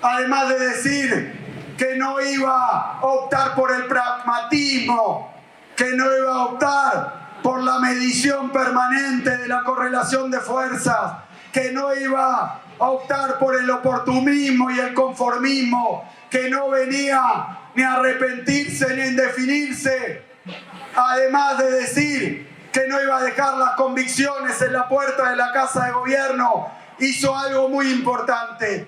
además de decir que no iba a optar por el pragmatismo, que no iba a optar por la medición permanente de la correlación de fuerzas, que no iba a optar por el oportunismo y el conformismo, que no venía ni a arrepentirse ni a indefinirse, además de decir que no iba a dejar las convicciones en la puerta de la Casa de Gobierno, hizo algo muy importante.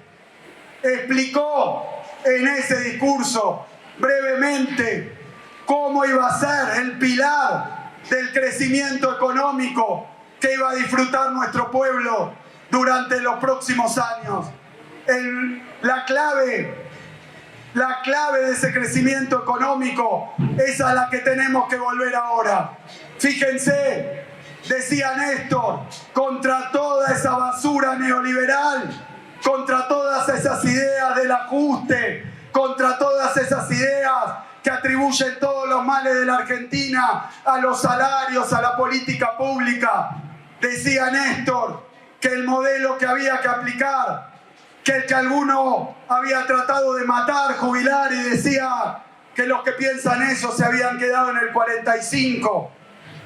Explicó en ese discurso brevemente cómo iba a ser el pilar del crecimiento económico que iba a disfrutar nuestro pueblo durante los próximos años. La clave de ese crecimiento económico es a la que tenemos que volver ahora. Fíjense, decía Néstor, contra toda esa basura neoliberal, contra todas esas ideas del ajuste, contra todas esas ideas que atribuyen todos los males de la Argentina a los salarios, a la política pública. Decía Néstor que el modelo que había que aplicar, que el que alguno había tratado de matar, jubilar, y decía que los que piensan eso se habían quedado en el 45.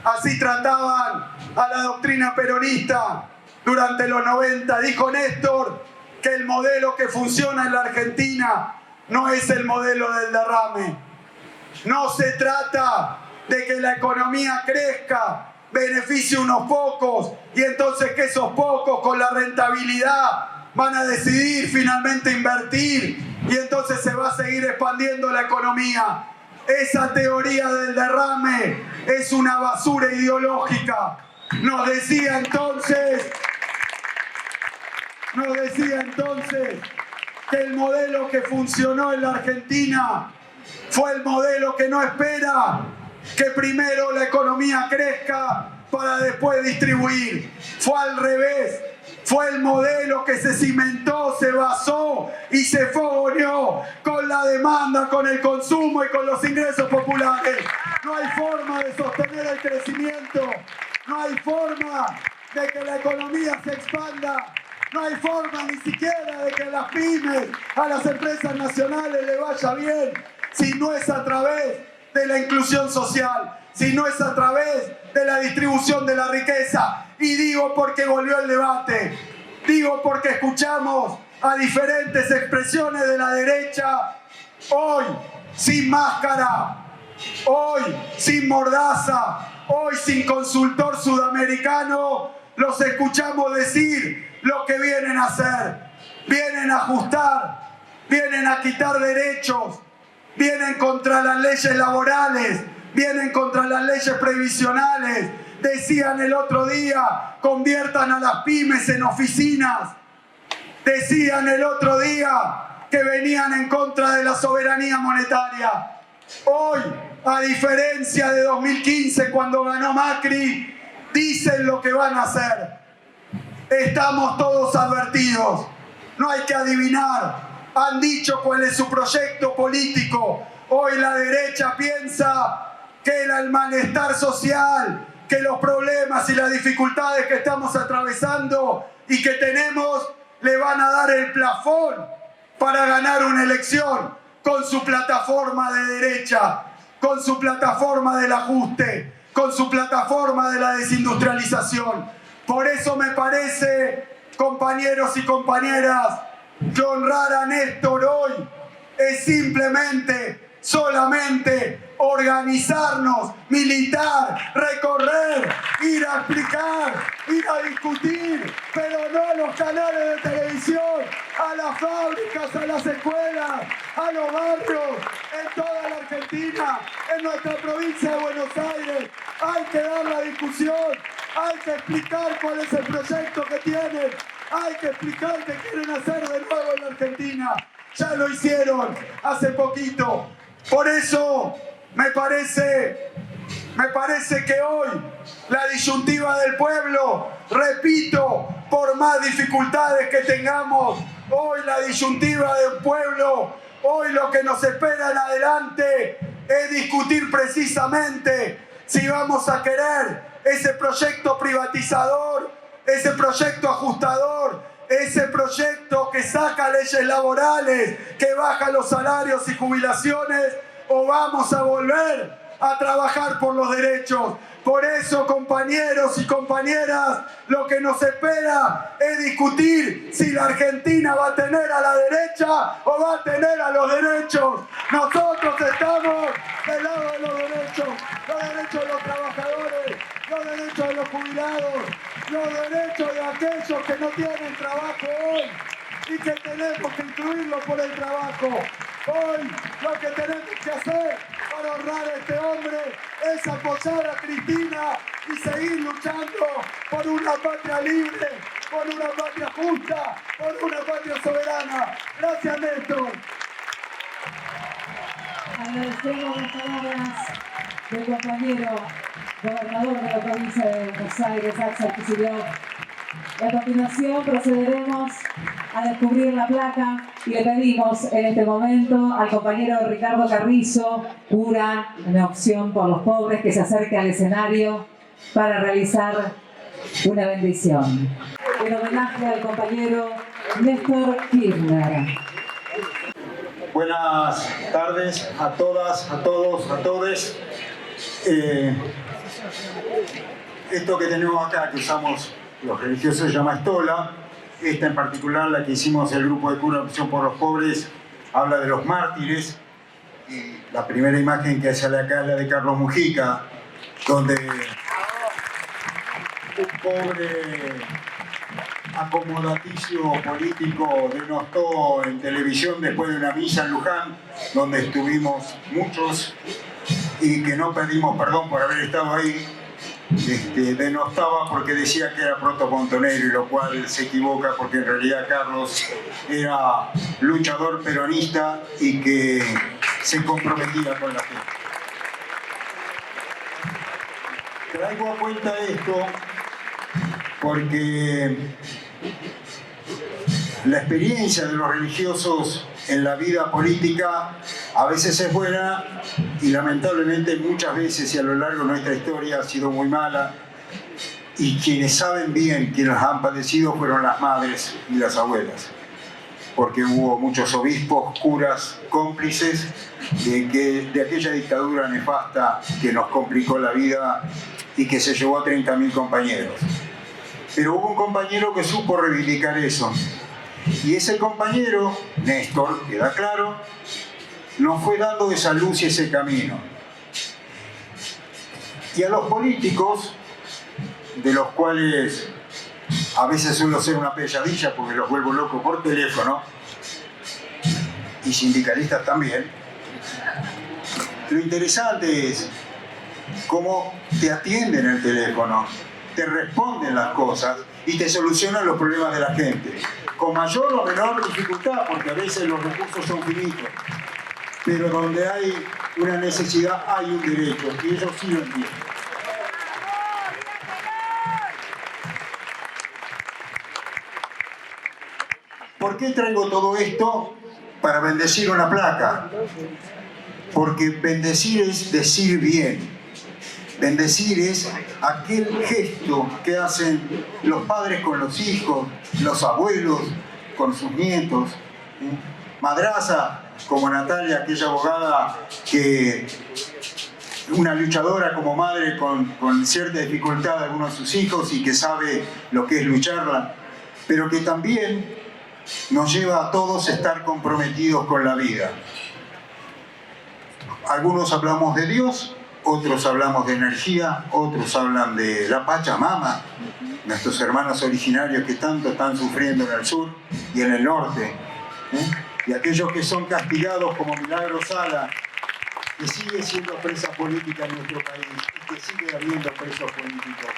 Así trataban a la doctrina peronista durante los 90. Dijo Néstor que el modelo que funciona en la Argentina no es el modelo del derrame. No se trata de que la economía crezca, beneficie a unos pocos, y entonces que esos pocos con la rentabilidad van a decidir finalmente invertir, y entonces se va a seguir expandiendo la economía. Esa teoría del derrame es una basura ideológica. Nos decía entonces que el modelo que funcionó en la Argentina fue el modelo que no espera que primero la economía crezca para después distribuir. Fue al revés. Fue el modelo que se cimentó, se basó y se fogoneó con la demanda, con el consumo y con los ingresos populares. No hay forma de sostener el crecimiento. No hay forma de que la economía se expanda. No hay forma ni siquiera de que a las pymes, a las empresas nacionales le vaya bien, si no es a través de la inclusión social, si no es a través de la distribución de la riqueza. Y digo porque volvió el debate, digo porque escuchamos a diferentes expresiones de la derecha, hoy sin máscara, hoy sin mordaza, hoy sin consultor sudamericano, los escuchamos decir lo que vienen a hacer. Vienen a ajustar, vienen a quitar derechos, vienen contra las leyes laborales, vienen contra las leyes previsionales. Decían el otro día, conviertan a las pymes en oficinas. Decían el otro día que venían en contra de la soberanía monetaria. Hoy, a diferencia de 2015, cuando ganó Macri, dicen lo que van a hacer. Estamos todos advertidos. No hay que adivinar. Han dicho cuál es su proyecto político. Hoy la derecha piensa que el malestar social, que los problemas y las dificultades que estamos atravesando y que tenemos le van a dar el plafón para ganar una elección con su plataforma de derecha, con su plataforma del ajuste, con su plataforma de la desindustrialización. Por eso me parece, compañeros y compañeras, que honrar a Néstor hoy es simplemente, solamente organizarnos, militar, recorrer, ir a explicar, ir a discutir, pero no a los canales de televisión, a las fábricas, a las escuelas, a los barrios, en toda la Argentina, en nuestra provincia de Buenos Aires. Hay que dar la discusión, hay que explicar cuál es el proyecto que tienen, hay que explicar qué quieren hacer de nuevo en la Argentina. Ya lo hicieron hace poquito. Por eso me parece que hoy la disyuntiva del pueblo, repito, por más dificultades que tengamos, hoy la disyuntiva del pueblo, hoy lo que nos espera en adelante es discutir precisamente si vamos a querer ese proyecto privatizador, ese proyecto ajustador, ese proyecto que saca leyes laborales, que baja los salarios y jubilaciones, o vamos a volver a trabajar por los derechos. Por eso, compañeros y compañeras, lo que nos espera es discutir si la Argentina va a tener a la derecha o va a tener a los derechos. Nosotros estamos del lado de los derechos de los trabajadores, los derechos de los jubilados, los derechos de aquellos que no tienen trabajo hoy y que tenemos que incluirlos por el trabajo. Hoy lo que tenemos que hacer para honrar a este hombre es apoyar a Cristina y seguir luchando por una patria libre, por una patria justa, por una patria soberana. Gracias, Néstor. Agradecemos las palabras del compañero gobernador de la provincia de Buenos Aires, Axel Kicillof. Y a continuación procederemos a descubrir la placa y le pedimos en este momento al compañero Ricardo Carrizo, cura de Opción por los Pobres, que se acerque al escenario para realizar una bendición. En homenaje al compañero Néstor Kirchner. Buenas tardes a todas, a todos, a todes. Esto que tenemos acá, que usamos los religiosos, se llama estola. Esta en particular, la que hicimos el grupo de cura de Opción por los Pobres, habla de los mártires. Y la primera imagen que sale acá es la de Carlos Mujica, donde un pobre acomodaticio político denostó en televisión después de una misa en Luján, donde estuvimos muchos y que no pedimos perdón por haber estado ahí. Denostaba porque decía que era protomontonero, y lo cual se equivoca, porque en realidad Carlos era luchador peronista y que se comprometía con la gente. Traigo a cuenta esto porque la experiencia de los religiosos en la vida política a veces es buena y lamentablemente muchas veces y a lo largo de nuestra historia ha sido muy mala, y quienes saben bien, quienes las han padecido, fueron las madres y las abuelas, porque hubo muchos obispos, curas, cómplices de aquella dictadura nefasta que nos complicó la vida y que se llevó a 30.000 compañeros. Pero hubo un compañero que supo reivindicar eso. Y ese compañero, Néstor, queda claro, nos fue dando esa luz y ese camino. Y a los políticos, de los cuales a veces suelo ser una pesadilla porque los vuelvo locos por teléfono, y sindicalistas también, lo interesante es cómo te atienden el teléfono, te responden las cosas y te solucionan los problemas de la gente, con mayor o menor dificultad, porque a veces los recursos son finitos, pero donde hay una necesidad hay un derecho, y ellos sí lo entienden. ¿Por qué traigo todo esto? Para bendecir una placa. Porque bendecir es decir bien. Bendecir es aquel gesto que hacen los padres con los hijos, los abuelos con sus nietos. Madraza, como Natalia, aquella abogada que una luchadora como madre con cierta dificultad de algunos de sus hijos y que sabe lo que es lucharla, pero que también nos lleva a todos a estar comprometidos con la vida. Algunos hablamos de Dios, otros hablamos de energía, otros hablan de la Pachamama, nuestros hermanos originarios que tanto están sufriendo en el sur y en el norte, y aquellos que son castigados como Milagro Sala, que sigue siendo presa política en nuestro país y que sigue habiendo presos políticos.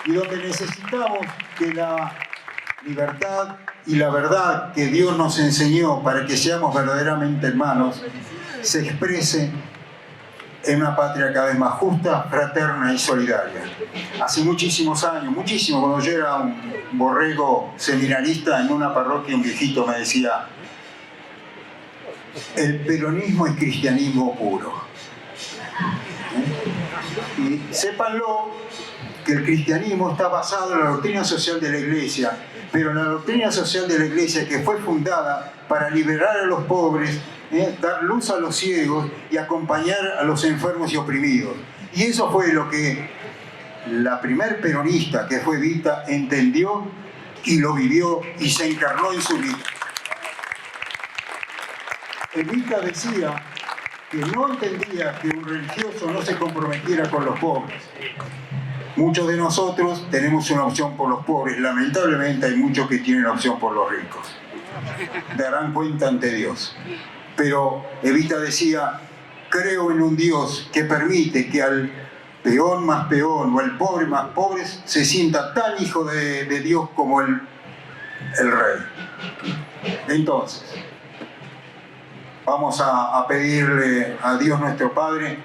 Y donde necesitamos que la libertad y la verdad que Dios nos enseñó para que seamos verdaderamente hermanos se exprese en una patria cada vez más justa, fraterna y solidaria. Hace muchísimos años, cuando yo era un borrego seminarista en una parroquia, un viejito me decía: el peronismo es cristianismo puro. Y sépanlo que el cristianismo está basado en la doctrina social de la Iglesia, pero en la doctrina social de la Iglesia que fue fundada para liberar a los pobres, dar luz a los ciegos y acompañar a los enfermos y oprimidos. Y eso fue lo que la primer peronista, que fue Evita, entendió y lo vivió y se encarnó en su vida. Evita decía que no entendía que un religioso no se comprometiera con los pobres. Muchos de nosotros tenemos una opción por los pobres. Lamentablemente hay muchos que tienen opción por los ricos. Darán cuenta ante Dios. Pero Evita decía: creo en un Dios que permite que al peón más peón o al pobre más pobre se sienta tan hijo de Dios como el rey. Entonces, vamos a pedirle a Dios nuestro Padre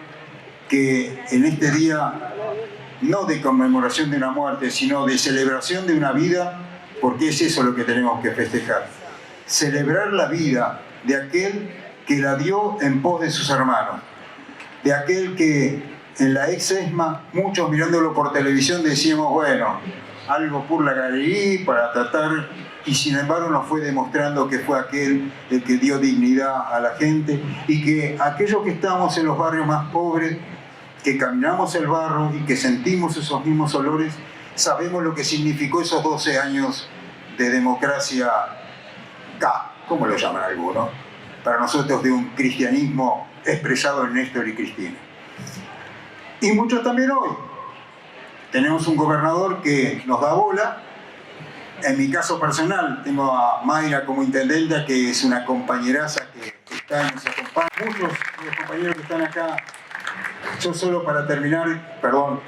que en este día, no de conmemoración de una muerte, sino de celebración de una vida, porque es eso lo que tenemos que festejar. Celebrar la vida de aquel que la dio en pos de sus hermanos, de aquel que en la ex-ESMA, muchos mirándolo por televisión decíamos, bueno, algo por la galería para tratar, y sin embargo nos fue demostrando que fue aquel el que dio dignidad a la gente, y que aquellos que estamos en los barrios más pobres, que caminamos el barro y que sentimos esos mismos olores, sabemos lo que significó esos 12 años de democracia K, como lo llaman algunos, para nosotros de un cristianismo expresado en Néstor y Cristina. Y muchos también hoy. Tenemos un gobernador que nos da bola. En mi caso personal, tengo a Mayra como intendenta, que es una compañeraza que está y nos acompaña. Muchos de los compañeros que están acá. Yo solo para terminar, perdón,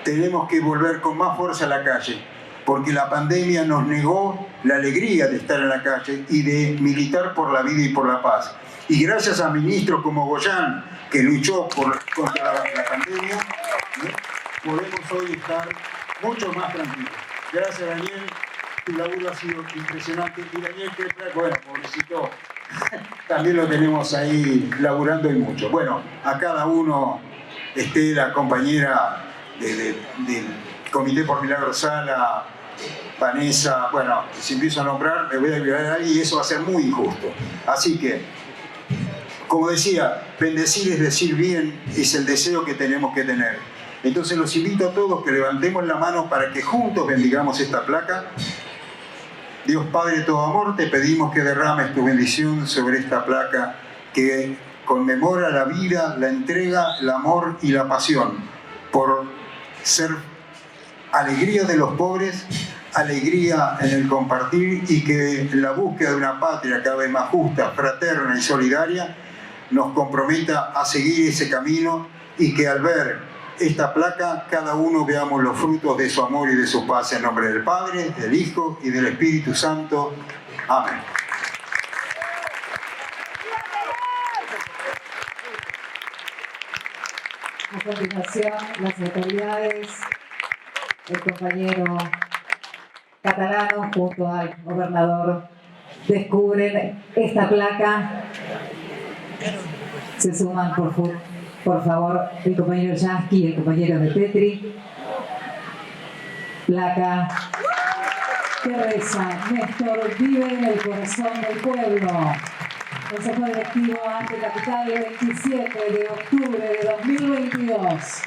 tenemos que volver con más fuerza a la calle, porque la pandemia nos negó la alegría de estar en la calle y de militar por la vida y por la paz. Y gracias a ministros como Goyán, que luchó contra la pandemia, podemos hoy estar mucho más tranquilos. Gracias, Daniel. Tu laburo ha sido impresionante. Y Daniel, bueno, pobrecito, también lo tenemos ahí laburando y mucho. Bueno, a cada uno, la compañera del Comité por Milagro Sala, Vanessa, bueno, si empiezo a nombrar, me voy a olvidar ahí y eso va a ser muy injusto. Así que, como decía, bendecir es decir bien, es el deseo que tenemos que tener. Entonces los invito a todos que levantemos la mano para que juntos bendigamos esta placa. Dios Padre de todo amor, te pedimos que derrames tu bendición sobre esta placa que conmemora la vida, la entrega, el amor y la pasión por ser alegría de los pobres, alegría en el compartir, y que la búsqueda de una patria cada vez más justa, fraterna y solidaria nos comprometa a seguir ese camino, y que al ver esta placa cada uno veamos los frutos de su amor y de su paz, en nombre del Padre, del Hijo y del Espíritu Santo. Amén. A continuación, las autoridades, el compañero Catalano junto al gobernador descubren esta placa. Se suman por favor el compañero Yasky y el compañero de Petri. Placa que reza: Néstor vive en el corazón del pueblo. Consejo Directivo Arte Capital, 27 de octubre de 2022.